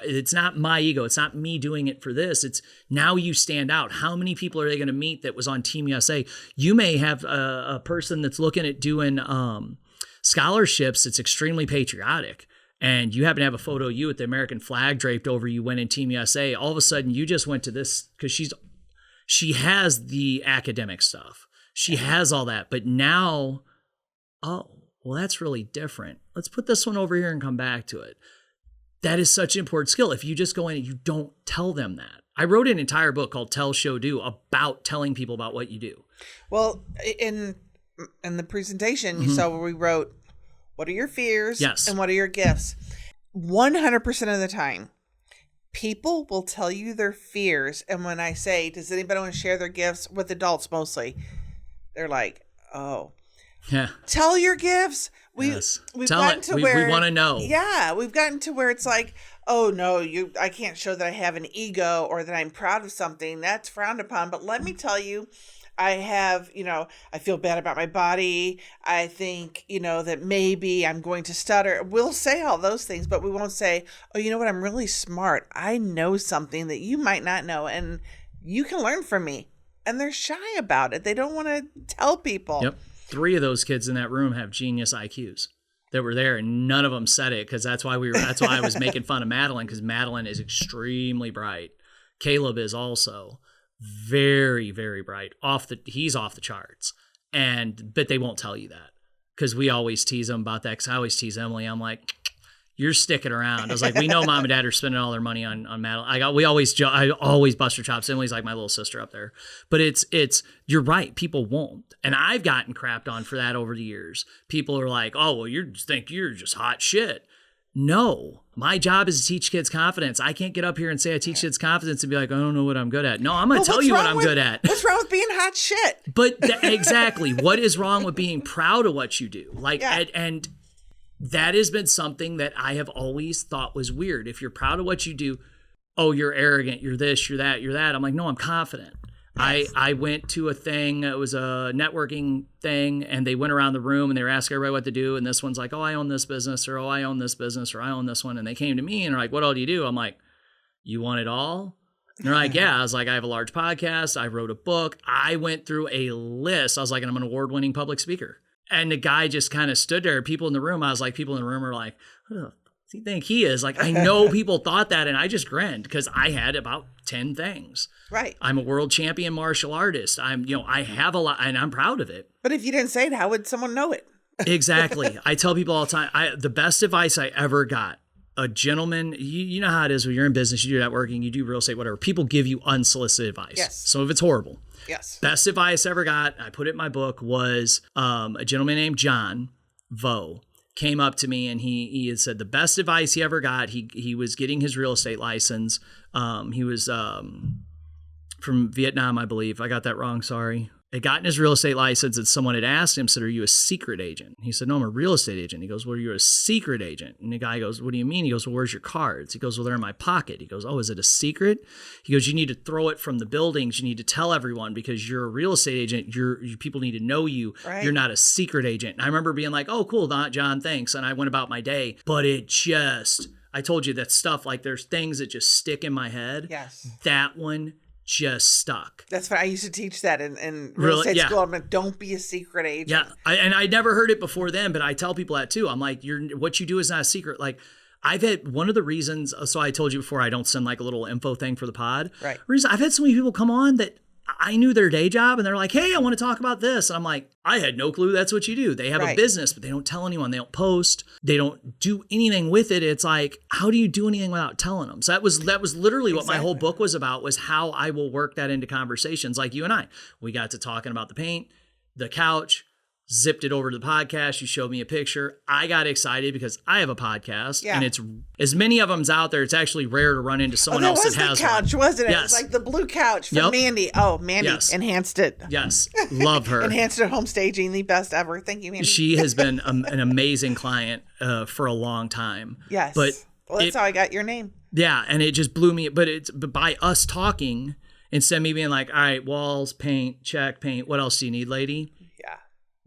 it's not my ego. It's not me doing it for this. It's now you stand out. How many people are they going to meet that was on Team USA? You may have a person that's looking at doing scholarships. It's extremely patriotic. And you happen to have a photo of you with the American flag draped over you went in Team USA. All of a sudden you just went to this because she has the academic stuff. She has all that. But now, well, that's really different. Let's put this one over here and come back to it. That is such an important skill. If you just go in and you don't tell them that. I wrote an entire book called Tell, Show, Do about telling people about what you do. Well, in the presentation, you saw where we wrote, what are your fears? Yes. And what are your gifts? 100% of the time, people will tell you their fears. And when I say, does anybody want to share their gifts with adults mostly? They're like, oh. Yeah. Tell your gifts. We've gotten to where we want to know. Yeah, we've gotten to where it's like, oh no, I can't show that I have an ego or that I'm proud of something. That's frowned upon. But let me tell you, I have, I feel bad about my body. I think, that maybe I'm going to stutter. We'll say all those things, but we won't say, oh, you know what? I'm really smart. I know something that you might not know, and you can learn from me. And they're shy about it. They don't want to tell people. Yep. 3 of those kids in that room have genius IQs that were there, and none of them said it because that's why I was making fun of Madeline, because Madeline is extremely bright. Caleb is also very, very bright. He's off the charts, but they won't tell you that because we always tease them about that. Because I always tease Emily. I'm like, you're sticking around. I was like, we know mom and dad are spending all their money on Madeline. I always bust her chops. Emily's like my little sister up there. But it's you're right. People won't. And I've gotten crapped on for that over the years. People are like, oh, well, you think you're just hot shit. No, my job is to teach kids confidence. I can't get up here and say I teach kids confidence and be like, I don't know what I'm good at. No, I'm going to tell you what I'm good at. What's wrong with being hot shit? But exactly. What is wrong with being proud of what you do? Like, and that has been something that I have always thought was weird. If you're proud of what you do, oh, you're arrogant, you're this, you're that, you're that. I'm like, no, I'm confident. Yes. I went to a thing, it was a networking thing, and they went around the room and they were asking everybody what to do. And this one's like, oh, I own this business, or oh, I own this business, or I own this one. And they came to me and they're like, what all do you do? I'm like, you want it all? And they're like, yeah. I was like, I have a large podcast. I wrote a book. I went through a list. I was like, and I'm an award-winning public speaker. And the guy just kind of stood there. People in the room, I was like, people in the room are like, oh, do you think he is? Like, I know people thought that, and I just grinned because I had about 10 things. Right. I'm a world champion martial artist. I have a lot, and I'm proud of it. But if you didn't say it, how would someone know it? Exactly. I tell people all the time, the best advice I ever got, a gentleman, you know how it is when you're in business, you do networking, you do real estate, whatever. People give you unsolicited advice. Yes. Some of it's horrible. Yes. Best advice I ever got, I put it in my book, was a gentleman named John Vo came up to me and he had said the best advice he ever got. He was getting his real estate license. He was from Vietnam, I believe. I got that wrong. Sorry. Had gotten his real estate license and someone had asked him, said, are you a secret agent? He said, no, I'm a real estate agent. He goes, well, you're a secret agent. And the guy goes, what do you mean? He goes, well, where's your cards? He goes, well, they're in my pocket. He goes, oh, is it a secret? He goes, you need to throw it from the buildings. You need to tell everyone because you're a real estate agent. People need to know you. Right. You're not a secret agent. And I remember being like, oh, cool, John, thanks. And I went about my day. But I told you that stuff, like there's things that just stick in my head. Yes. That one just stuck. That's what I used to teach that in real estate school. I'm like, don't be a secret agent. Yeah. I never heard it before then, but I tell people that too. I'm like, what you do is not a secret. Like I've had one of the reasons, so I told you before, I don't send like a little info thing for the pod. Right. Reason I've had so many people come on that I knew their day job and they're like, hey, I want to talk about this. And I'm like, I had no clue that's what you do. They have a business, but they don't tell anyone. They don't post. They don't do anything with it. It's like, how do you do anything without telling them? So that was literally what my whole book was about, was how I will work that into conversations like you and I. We got to talking about the paint, the couch, zipped it over to the podcast. You showed me a picture. I got excited because I have a podcast and it's as many of them's out there. It's actually rare to run into someone else that has the couch, one. Wasn't it? Yes. It was like the blue couch from Mandy. Oh, Mandy enhanced it. Yes. Love her. Enhanced it home staging. The best ever. Thank you, Mandy. She has been an amazing client for a long time. Yes. But that's how I got your name. Yeah. And it just blew me. But by us talking, instead of me being like, all right, walls, paint, check, paint. What else do you need, lady?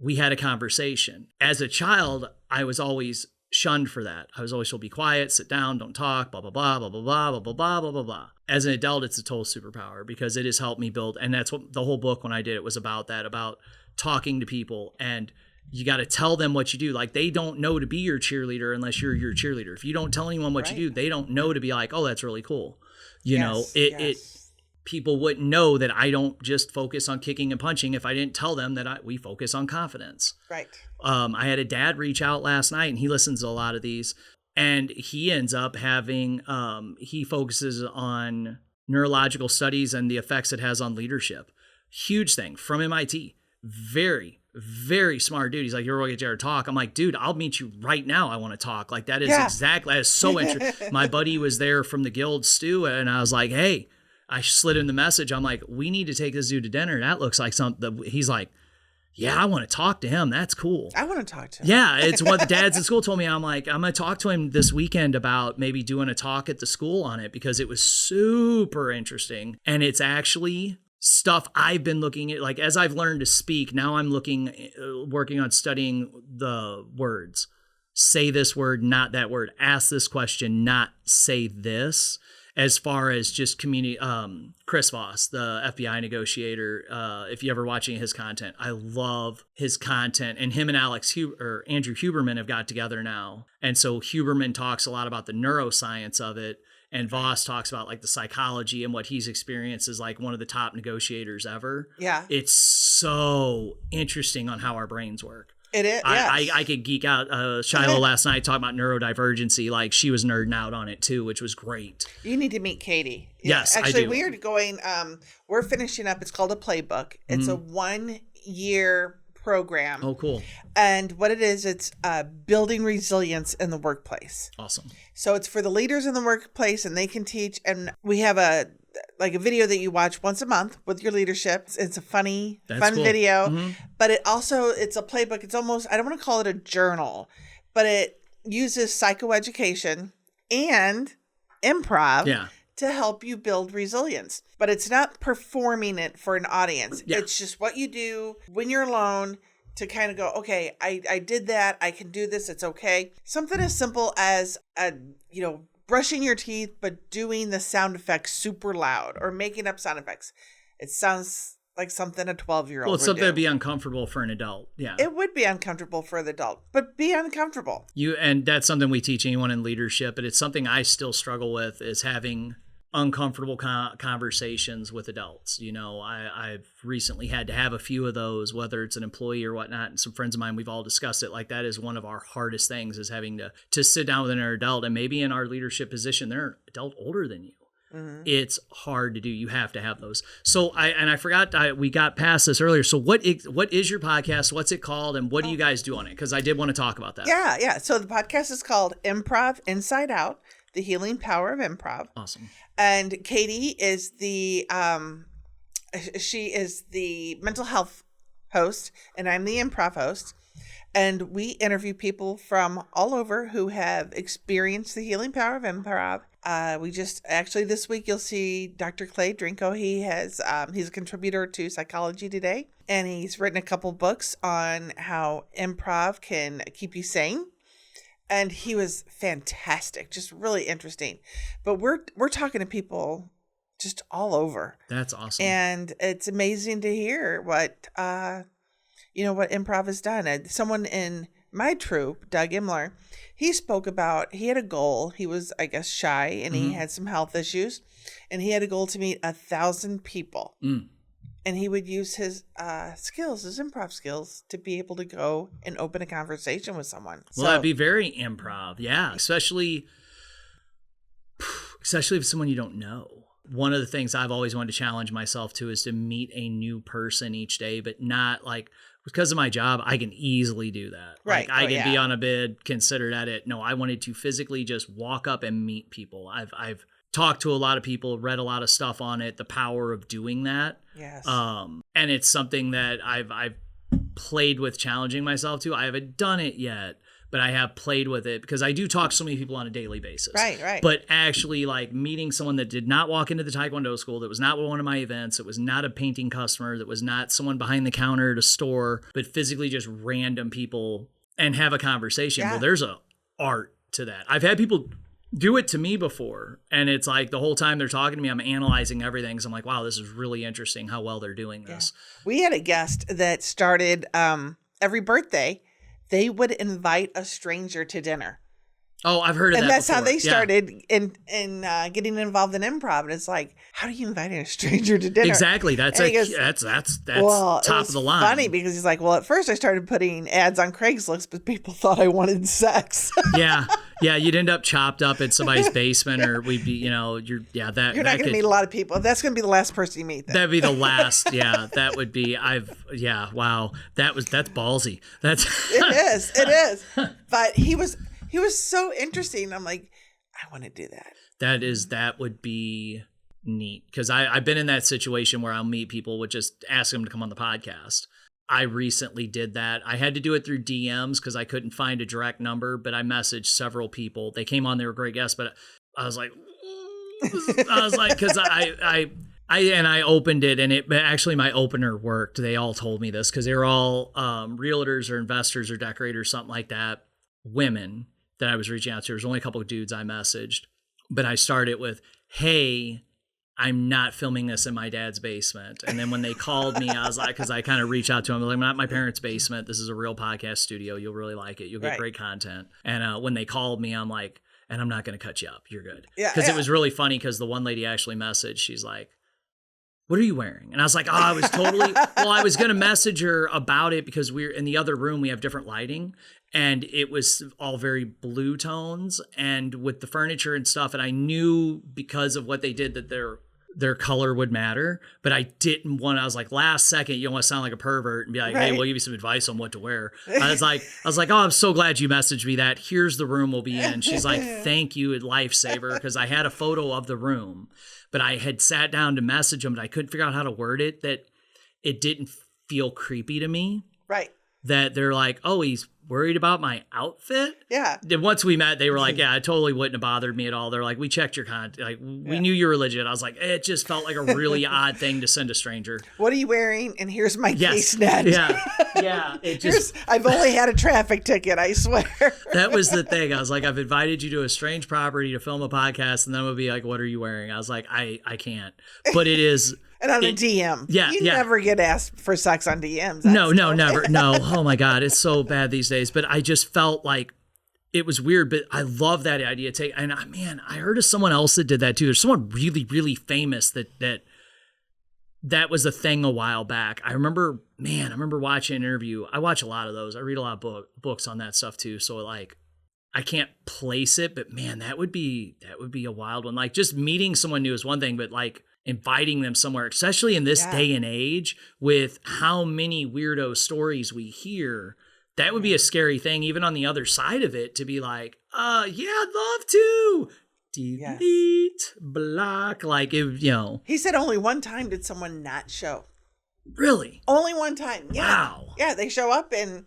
We had a conversation. As a child, I was always shunned for that. I was always told, be quiet, sit down, don't talk, blah, blah, blah, blah, blah, blah, blah, blah, blah, blah, blah, blah. As an adult, it's a total superpower because it has helped me build. And that's what the whole book, when I did it, was about that, about talking to people. And you got to tell them what you do. Like, they don't know to be your cheerleader unless you're your cheerleader. If you don't tell anyone what you do, they don't know to be like, oh, that's really cool. You know, people wouldn't know that I don't just focus on kicking and punching if I didn't tell them that we focus on confidence. Right. I had a dad reach out last night, and he listens to a lot of these, and he ends up having, he focuses on neurological studies and the effects it has on leadership. Huge thing from MIT. Very, very smart dude. He's like, you're going to get to talk. I'm like, dude, I'll meet you right now. I want to talk. Like, that is so interesting. My buddy was there from the guild, Stu, and I was like, hey, I slid him the message. I'm like, we need to take this dude to dinner. That looks like something. He's like, yeah, I want to talk to him. That's cool. I want to talk to him. Yeah, it's what the dads in school told me. I'm like, I'm going to talk to him this weekend about maybe doing a talk at the school on it because it was super interesting. And it's actually stuff I've been looking at. Like, as I've learned to speak, now I'm working on studying the words. Say this word, not that word. Ask this question, not say this. As far as just community, Chris Voss, the FBI negotiator, if you ever watching his content, I love his content. And him and Andrew Huberman have got together now. And so Huberman talks a lot about the neuroscience of it. And Voss talks about like the psychology and what he's experienced as like one of the top negotiators ever. Yeah. It's so interesting on how our brains work. It is. Yes. I could geek out. Shiloh last night talking about neurodivergency. Like, she was nerding out on it too, which was great. You need to meet Katie. Yes, actually, I do. we're going. We're finishing up. It's called a playbook. It's a 1-year program. Oh, cool. And what it is, it's building resilience in the workplace. Awesome. So it's for the leaders in the workplace, and they can teach. And we have a video that you watch once a month with your leadership. It's a fun cool video, but it's a playbook. It's almost, I don't want to call it a journal, but uses psychoeducation and improv Yeah. to help you build resilience. But it's not performing it for an audience. Yeah. It's just what you do when you're alone to kind of go, okay, I did that. I can do this. It's okay. Something as simple as, brushing your teeth, but doing the sound effects super loud or making up sound effects. It sounds like something a 12-year-old Well, it's would something do. that'd be uncomfortable for an adult. Yeah. It would be uncomfortable for the adult, but be uncomfortable. And that's something we teach anyone in leadership, but it's something I still struggle with, is having uncomfortable conversations with adults. I've recently had to have a few of those, whether it's an employee or whatnot. And some friends of mine, we've all discussed it. Like, that is one of our hardest things, is having to sit down with an adult, and maybe in our leadership position, they're an adult older than you. Mm-hmm. It's hard to do. You have to have those. So I forgot, we got past this earlier. So what is your podcast? What's it called? And what do you guys do on it? Because I did want to talk about that. Yeah. So the podcast is called Improv Inside Out, The Healing Power of Improv. Awesome. And Katie is the mental health host, and I'm the improv host. And we interview people from all over who have experienced the healing power of improv. This week you'll see Dr. Clay Drinko. He's a contributor to Psychology Today, and he's written a couple books on how improv can keep you sane. And he was fantastic, just really interesting. But we're talking to people just all over. That's awesome. And it's amazing to hear what improv has done. Someone in my troupe, Doug Imler, he spoke about, he had a goal. He was, I guess, shy, and he had some health issues, and he had a goal to meet 1,000 people. And he would use his his improv skills, to be able to go and open a conversation with someone. Well, that'd be very improv. Yeah. Especially if someone you don't know. One of the things I've always wanted to challenge myself to is to meet a new person each day, but not like, because of my job, I can easily do that. Right. Like, I can be on a bid, considered at it. No, I wanted to physically just walk up and meet people. I've talked to a lot of people, read a lot of stuff on it, the power of doing that. Yes. And it's something that I've played with, challenging myself to. I haven't done it yet, but I have played with it, because I do talk to so many people on a daily basis. Right. But actually, like, meeting someone that did not walk into the Taekwondo school, that was not one of my events, it was not a painting customer, that was not someone behind the counter at a store, but physically just random people, and have a conversation. Yeah. Well, there's a art to that. I've had people do it to me before, and it's like the whole time they're talking to me, I'm analyzing everything. So I'm like, wow, this is really interesting how well they're doing this. Yeah. We had a guest that started every birthday, they would invite a stranger to dinner. Oh, I've heard of that. And that's before. how they started in getting involved in improv. And it's like, how do you invite a stranger to dinner? Exactly. That's top of the line. Funny, because he's like, well, at first I started putting ads on Craigslist, but people thought I wanted sex. Yeah, you'd end up chopped up in somebody's basement, or we'd be, you're not going to meet a lot of people. That's going to be the last person you meet. Then. That'd be the last. Yeah, that would be. Wow. That's ballsy. It is. But he was so interesting. I'm like, I want to do that. That would be neat, because I've been in that situation where I'll meet people with just ask them to come on the podcast. I recently did that. I had to do it through DMs because I couldn't find a direct number, but I messaged several people. They came on, they were great guests, but I was like, because I opened it, and it actually, my opener worked. They all told me this, because they were all realtors or investors or decorators, something like that, women that I was reaching out to. There was only a couple of dudes I messaged, but I started with, hey, I'm not filming this in my dad's basement. And then when they called me, I was like, because I kind of reached out to them, like, I'm not in my parents' basement. This is a real podcast studio. You'll really like it. You'll get great content. And when they called me, I'm like, and I'm not going to cut you up. You're good. Yeah. Because it was really funny, because the one lady actually messaged, she's like, what are you wearing? And I was like, I was totally, I was going to message her about it, because we're in the other room, we have different lighting, and it was all very blue tones, and with the furniture and stuff. And I knew, because of what they did, that their color would matter, but I didn't want to. I was like, last second, you don't want to sound like a pervert and be like, hey, we'll give you some advice on what to wear. I was like, oh, I'm so glad you messaged me that. Here's the room we'll be in. She's like, thank you, lifesaver, because I had a photo of the room, but I had sat down to message them, but I couldn't figure out how to word it that it didn't feel creepy to me. Right. That they're like, oh, he's worried about my outfit. Yeah. And once we met, they were like, yeah, it totally wouldn't have bothered me at all. They're like, we checked your content. Like, we knew you were legit. I was like, it just felt like a really odd thing to send a stranger. What are you wearing? And here's my case net. Yeah. Yeah. It just, I've only had a traffic ticket, I swear. that was the thing. I was like, I've invited you to a strange property to film a podcast. And then it would be like, what are you wearing? I was like, I can't. But it is. And on a DM. Yeah. You never get asked for sex on DMs. No, never. No. Oh my God. It's so bad these days. But I just felt like it was weird, but I love that idea. And I heard of someone else that did that too. There's someone really, really famous that was a thing a while back. I remember watching an interview. I watch a lot of those. I read a lot of books on that stuff too. So like, I can't place it, but man, that would be a wild one. Like just meeting someone new is one thing, but like inviting them somewhere, especially in this day and age with how many weirdo stories we hear, that would be a scary thing, even on the other side of it, to be like, I'd love to. Delete, block, like, He said only one time did someone not show. Really? Only one time. Yeah. Wow. Yeah, they show up and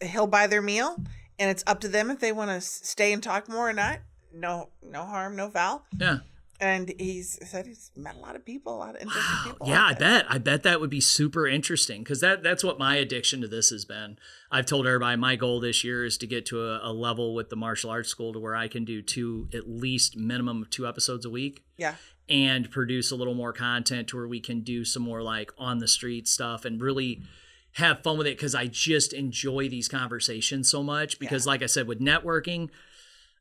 he'll buy their meal and it's up to them if they want to stay and talk more or not. No harm, no foul. Yeah. And he's said he's met a lot of people, a lot of interesting people. Yeah, I bet that would be super interesting because that's what my addiction to this has been. I've told everybody my goal this year is to get to a level with the martial arts school to where I can do at least minimum of 2 episodes a week. Yeah. And produce a little more content to where we can do some more like on the street stuff and really have fun with it because I just enjoy these conversations so much because like I said, with networking,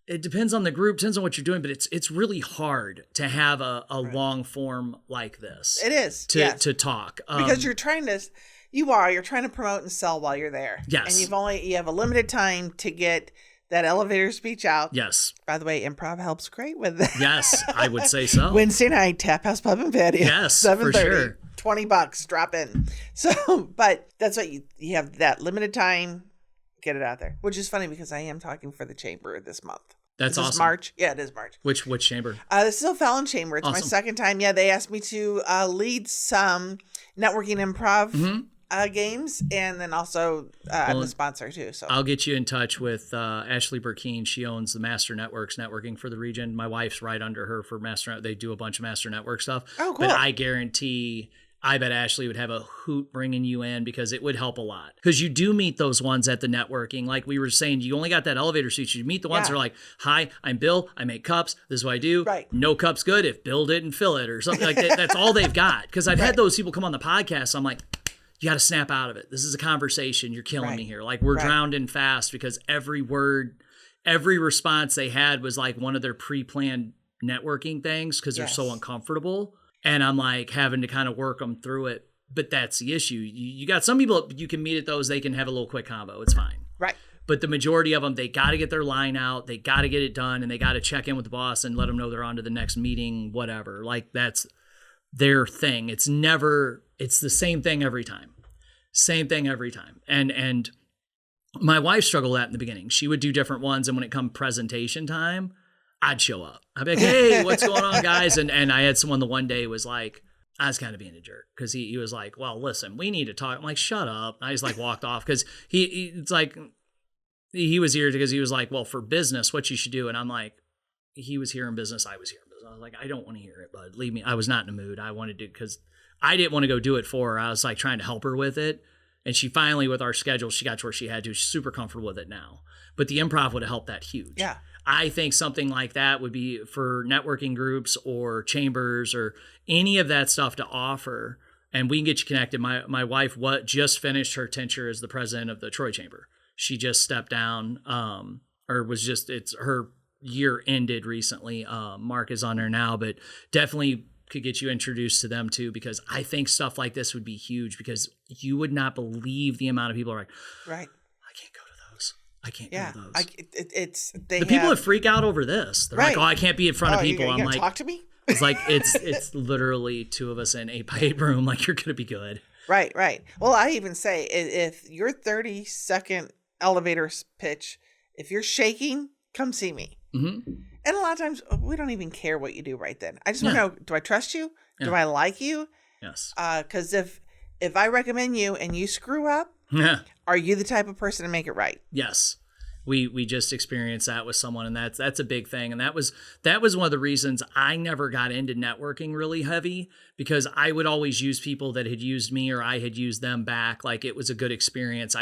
it depends on the group, depends on what you're doing, but it's really hard to have a long form like this. It is. To talk. Because you're trying to promote and sell while you're there. Yes. And you have a limited time to get that elevator speech out. Yes. By the way, improv helps great with that. Yes, I would say so. Wednesday night, Tap House Pub and Patio. Yes, 7:30. for sure. $20, drop in. So, but that's what you have that limited time, get it out there. Which is funny because I am talking for the chamber this month. That's awesome. Is March? Yeah, it is March. Which chamber? This is O'Fallon Chamber. It's awesome. my second time. Yeah, they asked me to lead some networking improv games, and then also I'm the sponsor too. So I'll get you in touch with Ashley Burkeen. She owns the Master Networks networking for the region. My wife's right under her for Master. They do a bunch of Master Network stuff. Oh, cool. But I bet Ashley would have a hoot bringing you in because it would help a lot. Because you do meet those ones at the networking. Like we were saying, you only got that elevator seat. You meet the ones that are like, hi, I'm Bill. I make cups. This is what I do. Right. No cup's good if Bill didn't fill it or something like that. That's all they've got. Because I've had those people come on the podcast. So I'm like, you got to snap out of it. This is a conversation. You're killing me here. Like we're drowned in fast because every word, every response they had was like one of their pre-planned networking things because they're so uncomfortable. And I'm like having to kind of work them through it. But that's the issue. You got some people you can meet at those, they can have a little quick combo. It's fine. Right. But the majority of them, they got to get their line out. They got to get it done. And they got to check in with the boss and let them know they're on to the next meeting, whatever. Like that's their thing. It's the same thing every time. Same thing every time. And my wife struggled with that in the beginning. She would do different ones. And when it come presentation time, I'd show up. I'd be like, hey, what's going on, guys? And I had someone the one day was like, I was kind of being a jerk because he was like, well, listen, we need to talk. I'm like, shut up. And I just like walked off because it's like he was here because he was like, well, for business, what you should do. And I'm like, he was here in business. I was here in business. I was like, I don't want to hear it, bud. Leave me. I was not in the mood. I wanted to because I didn't want to go do it for her. I was like trying to help her with it. And she finally, with our schedule, she got to where she had to. She's super comfortable with it now. But the improv would have helped that huge. Yeah. I think something like that would be for networking groups or chambers or any of that stuff to offer. And we can get you connected. My wife just finished her tenure as the president of the Troy Chamber. She just stepped down it's her year ended recently. Mark is on there now, but definitely could get you introduced to them too, because I think stuff like this would be huge because you would not believe the amount of people are like, right. I can't go to those. I can't go to those. The people that freak out over this. They're like, oh, I can't be in front of people. I'm like, talk to me. It's like, it's literally 2 of us in a 8x8 room. Like you're going to be good. Right. Well, I even say if your 30-second elevator pitch, if you're shaking, come see me. Mm-hmm. And a lot of times we don't even care what you do right then. I just want to know, do I trust you? Do I like you? Yes. Because if I recommend you and you screw up, Are you the type of person to make it right? Yes. We just experienced that with someone, and that's a big thing. And that was one of the reasons I never got into networking really heavy, because I would always use people that had used me or I had used them back. Like, it was a good experience.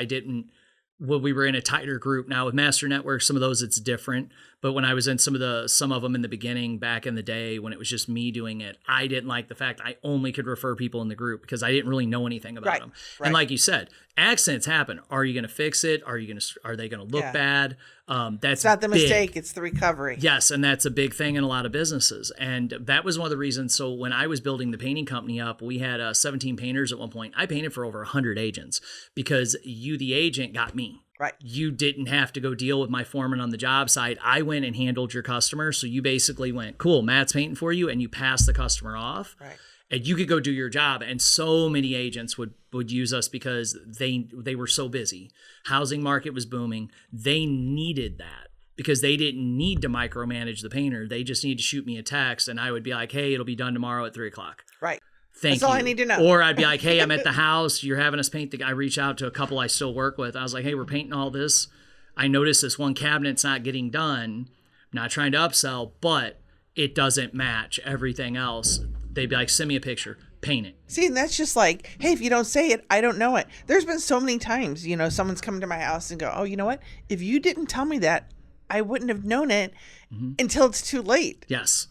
We were in a tighter group. Now with Master Network, some of those it's different. But when I was in some of them in the beginning, back in the day when it was just me doing it, I didn't like the fact I only could refer people in the group because I didn't really know anything about them. Right. And like you said, accidents happen. Are you going to fix it? Are they going to look bad? That's it's not the big. mistake, it's the recovery. Yes, and that's a big thing in a lot of businesses. And that was one of the reasons. So when I was building the painting company up, we had 17 painters at one point. I painted for over 100 agents because you, the agent, got me. Right. You didn't have to go deal with my foreman on the job site. I went and handled your customer. So you basically went, cool, Matt's painting for you, and you passed the customer off. Right. And you could go do your job. And so many agents would use us because they were so busy. Housing market was booming. They needed that because they didn't need to micromanage the painter. They just needed to shoot me a text, and I would be like, hey, it'll be done tomorrow at 3:00. Right. That's all I need to know. Or I'd be like, hey, I'm at the house. You're having us paint. I reach out to a couple I still work with. I was like, hey, we're painting all this. I noticed this one cabinet's not getting done. I'm not trying to upsell, but it doesn't match everything else. They'd be like, send me a picture, paint it. See, and that's just like, hey, if you don't say it, I don't know it. There's been so many times, someone's come to my house and go, oh, you know what? If you didn't tell me that, I wouldn't have known it until it's too late. Yes.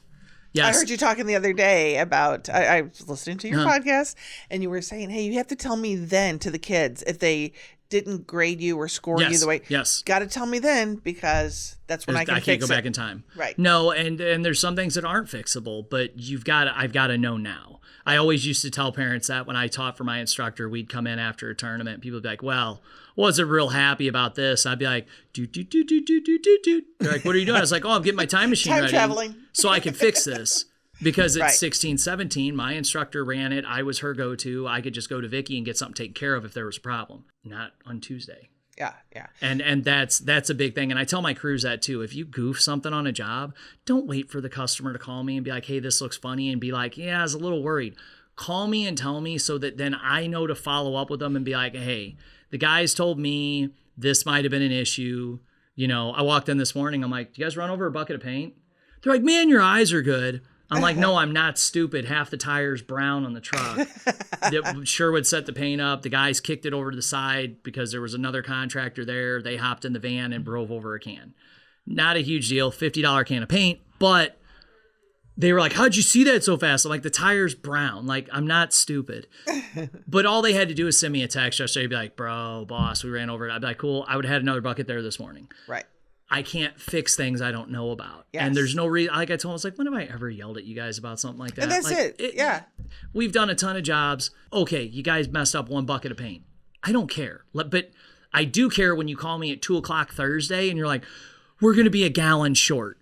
I heard you talking the other day about, I was listening to your podcast, and you were saying, hey, you have to tell me then to the kids if they didn't grade you or score you the way. Yes. Got to tell me then, because that's when I can fix it. I can't go back in time. Right. No, and there's some things that aren't fixable, but I've got to know now. I always used to tell parents that when I taught for my instructor, we'd come in after a tournament. People would be like, well, wasn't real happy about this. I'd be like, do. They're like, what are you doing? I was like, oh, I'm getting my time machine ready. Traveling. So I can fix this. Because it's 16, 17, my instructor ran it. I was her go-to. I could just go to Vicky and get something taken care of if there was a problem. Not on Tuesday. Yeah. And that's a big thing. And I tell my crews that too. If you goof something on a job, don't wait for the customer to call me and be like, hey, this looks funny, and be like, yeah, I was a little worried. Call me and tell me so that then I know to follow up with them and be like, hey, the guys told me this might have been an issue. I walked in this morning. I'm like, do you guys run over a bucket of paint? They're like, man, your eyes are good. I'm like, no, I'm not stupid. Half the tire's brown on the truck. Sherwood set the paint up. The guys kicked it over to the side because there was another contractor there. They hopped in the van and drove over a can. Not a huge deal, $50 can of paint, but they were like, how'd you see that so fast? I'm like, the tire's brown. Like, I'm not stupid. But all they had to do is send me a text yesterday. They'd be like, bro, boss, we ran over it. I'd be like, cool. I would have had another bucket there this morning. Right. I can't fix things I don't know about. Yes. And there's no reason. Like I told him, I was like, when have I ever yelled at you guys about something like that? And that's like, it. Yeah. We've done a ton of jobs. Okay, you guys messed up one bucket of paint. I don't care. But I do care when you call me at 2:00 Thursday and you're like, we're going to be a gallon short.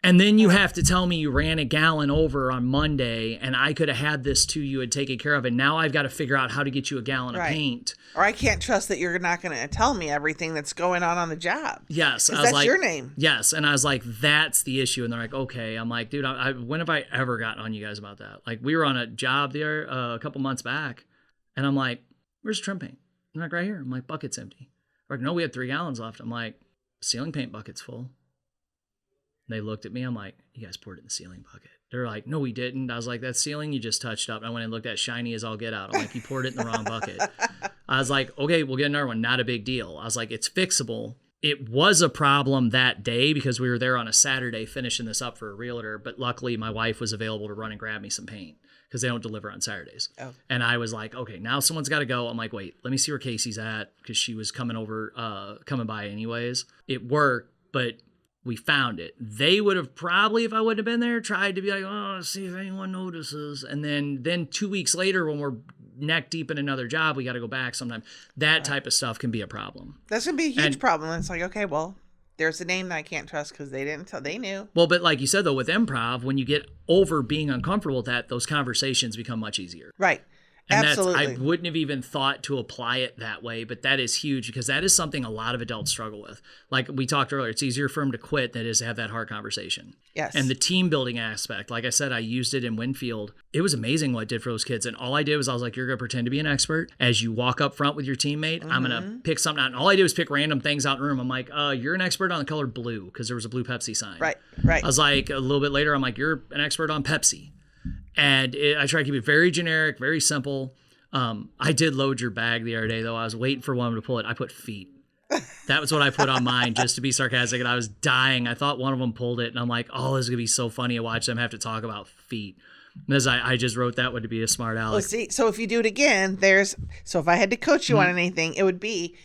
And then you have to tell me you ran a gallon over on Monday and I could have had this to you and taken care of it. Now I've got to figure out how to get you a gallon of paint. Or I can't trust that you're not going to tell me everything that's going on the job. Yes. That's like, your name. Yes. And I was like, that's the issue. And they're like, okay. I'm like, dude, when have I ever gotten on you guys about that? Like, we were on a job there a couple months back and I'm like, where's trim paint? They're like, right here. I'm like, bucket's empty. They're like, no, we had 3 gallons left. I'm like, ceiling paint bucket's full. They looked at me. I'm like, you guys poured it in the ceiling bucket. They're like, no, we didn't. I was like, that ceiling you just touched up. And I went and looked at shiny as all get out. I'm like, you poured it in the wrong bucket. I was like, okay, we'll get another one. Not a big deal. I was like, it's fixable. It was a problem that day because we were there on a Saturday finishing this up for a realtor. But luckily, my wife was available to run and grab me some paint because they don't deliver on Saturdays. Oh. And I was like, okay, now someone's got to go. I'm like, wait, let me see where Casey's at because she was coming by anyways. It worked, but we found it. They would have probably, if I wouldn't have been there, tried to be like, oh, see if anyone notices. And then 2 weeks later, when we're neck deep in another job, we got to go back sometime. That type of stuff can be a problem. That's going to be a huge problem. It's like, okay, well, there's a name that I can't trust because they didn't tell, they knew. Well, but like you said, though, with improv, when you get over being uncomfortable with that, those conversations become much easier. Right. And Absolutely. I wouldn't have even thought to apply it that way, but that is huge because that is something a lot of adults struggle with. Like we talked earlier, it's easier for them to quit than it is to have that hard conversation. Yes. And the team building aspect, like I said, I used it in Winfield. It was amazing what it did for those kids. And all I did was I was like, you're going to pretend to be an expert. As you walk up front with your teammate, I'm going to pick something out. And all I did was pick random things out in the room. I'm like, you're an expert on the color blue because there was a blue Pepsi sign. Right. I was like, a little bit later, I'm like, you're an expert on Pepsi. And I try to keep it very generic, very simple. I did load your bag the other day, though. I was waiting for one of them to pull it. I put feet. That was what I put on mine, just to be sarcastic. And I was dying. I thought one of them pulled it. And I'm like, oh, this is going to be so funny to watch them have to talk about feet. Because I just wrote that one to be a smart aleck. Well, see, so if you do it again, so if I had to coach you on anything, it would be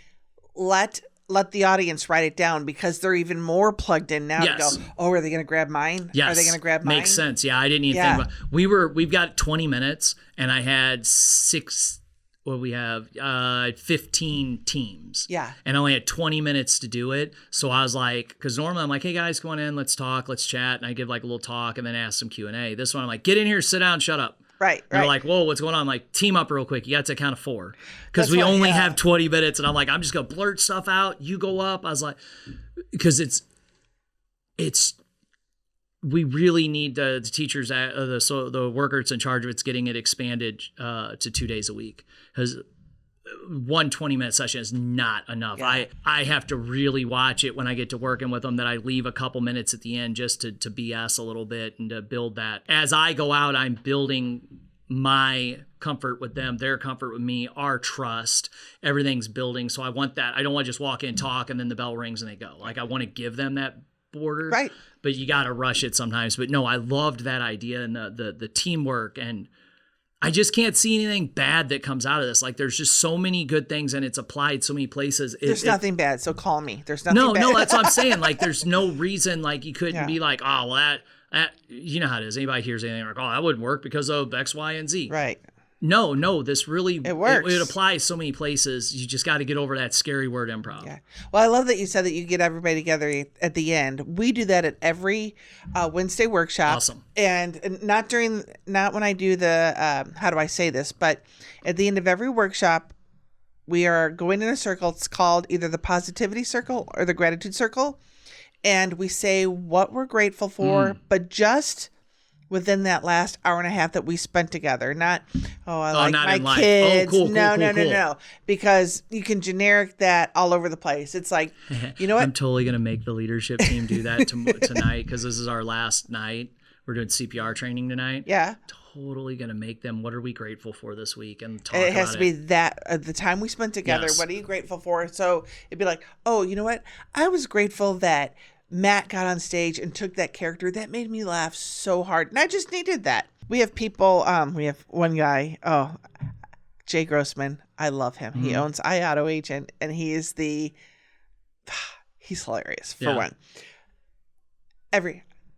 let the audience write it down because they're even more plugged in now to go, oh, are they going to grab mine? Yes. Are they going to grab mine? Makes sense. Yeah, I didn't even think about we've got 20 minutes and I had 15 teams. Yeah. And I only had 20 minutes to do it. So I was like, because normally I'm like, hey guys, come on in, let's talk, let's chat. And I give like a little talk and then ask some Q&A. This one I'm like, get in here, sit down, shut up. Right. They're like, whoa, what's going on? I'm like, team up real quick. You got to count of 4. Because we only have 20 minutes. And I'm like, I'm just going to blurt stuff out. You go up. I was like, because we really need the teachers, the workers in charge of it's getting it expanded to 2 days a week. Because 1 20-minute session is not enough. Yeah. I have to really watch it when I get to working with them, that I leave a couple minutes at the end just to BS a little bit and to build that. As I go out, I'm building my comfort with them, their comfort with me, our trust, everything's building. So I want that. I don't want to just walk in, talk, and then the bell rings and they go. Like I want to give them that border. Right. But you got to rush it sometimes. But no, I loved that idea and the teamwork, and I just can't see anything bad that comes out of this. Like there's just so many good things and it's applied so many places. There's nothing bad. So call me. There's nothing bad. No, that's what I'm saying. Like there's no reason, like you couldn't be like, oh, well, that, you know how it is. Anybody hears anything like, oh, that wouldn't work because of X, Y, and Z. Right. No, this really, it works. It applies so many places. You just got to get over that scary word improv. Yeah. Well, I love that you said that you get everybody together at the end. We do that at every Wednesday workshop. Awesome. And not when I do the, how do I say this, but at the end of every workshop, we are going in a circle. It's called either the positivity circle or the gratitude circle. And we say what we're grateful for, but just within that last hour and a half that we spent together. Not, I like my kids. Oh, cool, No. Because you can generic that all over the place. It's like, you know what? I'm totally going to make the leadership team do that tonight because this is our last night. We're doing CPR training tonight. Yeah. Totally going to make them, what are we grateful for this week? And talk about it has to be that, the time we spent together, Yes. What are you grateful for? So it'd be like, oh, you know what? I was grateful that Matt got on stage and took that character. That made me laugh so hard. And I just needed that. We have people, we have one guy, Jay Grossman. I love him. He owns iAuto Agent and he is he's hilarious for one.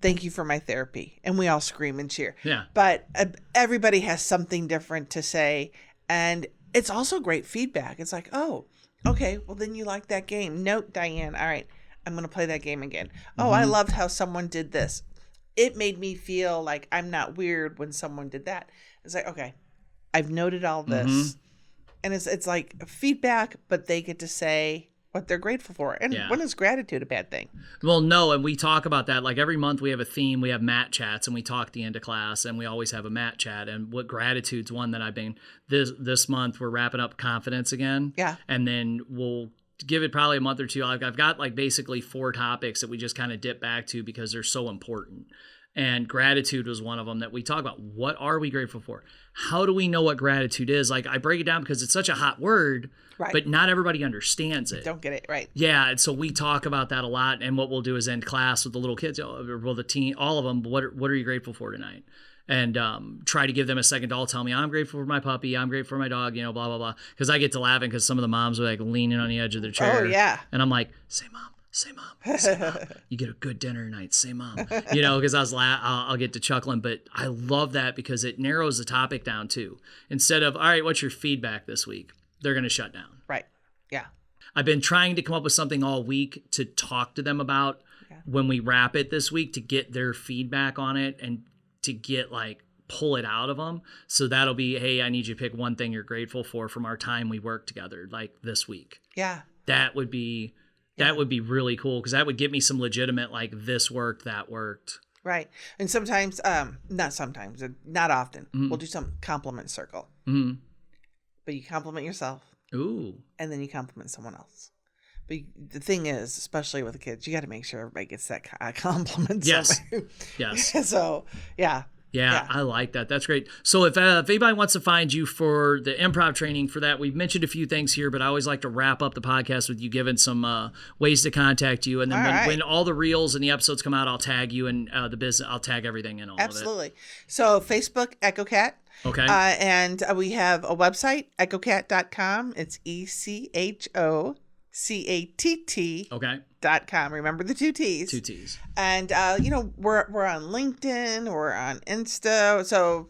Thank you for my therapy. And we all scream and cheer. Yeah. But everybody has something different to say. And it's also great feedback. It's like, oh, okay, well then you like that game. Note, Diane. All right. I'm going to play that game again. Oh, I loved how someone did this. It made me feel like I'm not weird when someone did that. It's like, okay, I've noted all this. And it's like feedback, but they get to say what they're grateful for. And when is gratitude a bad thing? Well, no. And we talk about that. Like every month we have a theme. We have Matt chats and we talk at the end of class and we always have a Matt chat. And what gratitude's one that I've been, this month we're wrapping up confidence again. Yeah. And then we'll give it probably a month or two. I've got like basically 4 topics that we just kind of dip back to because they're so important. And gratitude was one of them that we talk about. What are we grateful for? How do we know what gratitude is? Like I break it down because it's such a hot word, but not everybody understands it. Don't get it right. Yeah. And so we talk about that a lot. And what we'll do is end class with the little kids, well, the teen, all of them. What are you grateful for tonight? And try to give them a second to all tell me, I'm grateful for my puppy, I'm grateful for my dog, blah, blah, blah. Because I get to laughing because some of the moms are like leaning on the edge of their chair. Oh, yeah. And I'm like, say mom, say mom, say mom. You get a good dinner tonight, say mom. Because I'll get to chuckling. But I love that because it narrows the topic down too. Instead of, all right, what's your feedback this week? They're going to shut down. Right. Yeah. I've been trying to come up with something all week to talk to them about when we wrap it this week to get their feedback on it and to get like pull it out of them. So that'll be, hey, I need you to pick one thing you're grateful for from our time we worked together, like this week. Yeah. That would be really cool, because that would give me some legitimate, like, this worked, that worked. Right. And sometimes, not often, we'll do some compliment circle. Mm-hmm. But you compliment yourself. Ooh. And then you compliment someone else. But the thing is, especially with the kids, you got to make sure everybody gets that compliment. Yes. Somewhere. Yes. So, yeah. Yeah, I like that. That's great. So if anybody wants to find you for the improv training for that, we've mentioned a few things here, but I always like to wrap up the podcast with you giving some ways to contact you. And then when all the reels and the episodes come out, I'll tag you and the business. I'll tag everything in all of it. Absolutely. So Facebook, EchoCatt. Okay. And we have a website, EchoCatt.com. It's EchoCatt. Okay. .com. Remember the 2 T's. 2 T's. And we're on LinkedIn, we're on Insta, so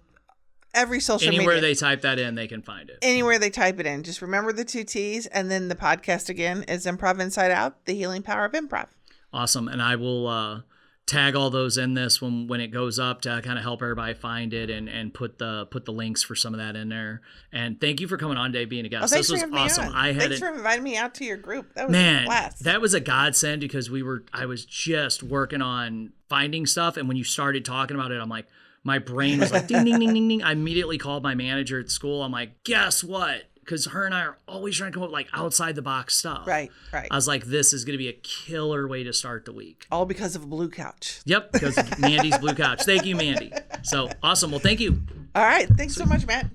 every social media. Anywhere they type that in, they can find it. Anywhere they type it in, just remember the 2 T's, and then the podcast again is Improv Inside Out: The Healing Power of Improv. Awesome, and I will tag all those in this when it goes up to kind of help everybody find it and put the links for some of that in there. And thank you for coming on today, being a guest. This was awesome. Thanks for inviting me out to your group. That was a blast. That was a godsend, because I was just working on finding stuff, and when you started talking about it, I'm like, my brain was like ding ding ding ding ding. I immediately called my manager at school. I'm like, guess what? Because her and I are always trying to come up with like outside the box stuff. Right. I was like, this is going to be a killer way to start the week. All because of a blue couch. Yep, because of Mandy's blue couch. Thank you, Mandy. So awesome. Well, thank you. All right. Thanks so much, Matt.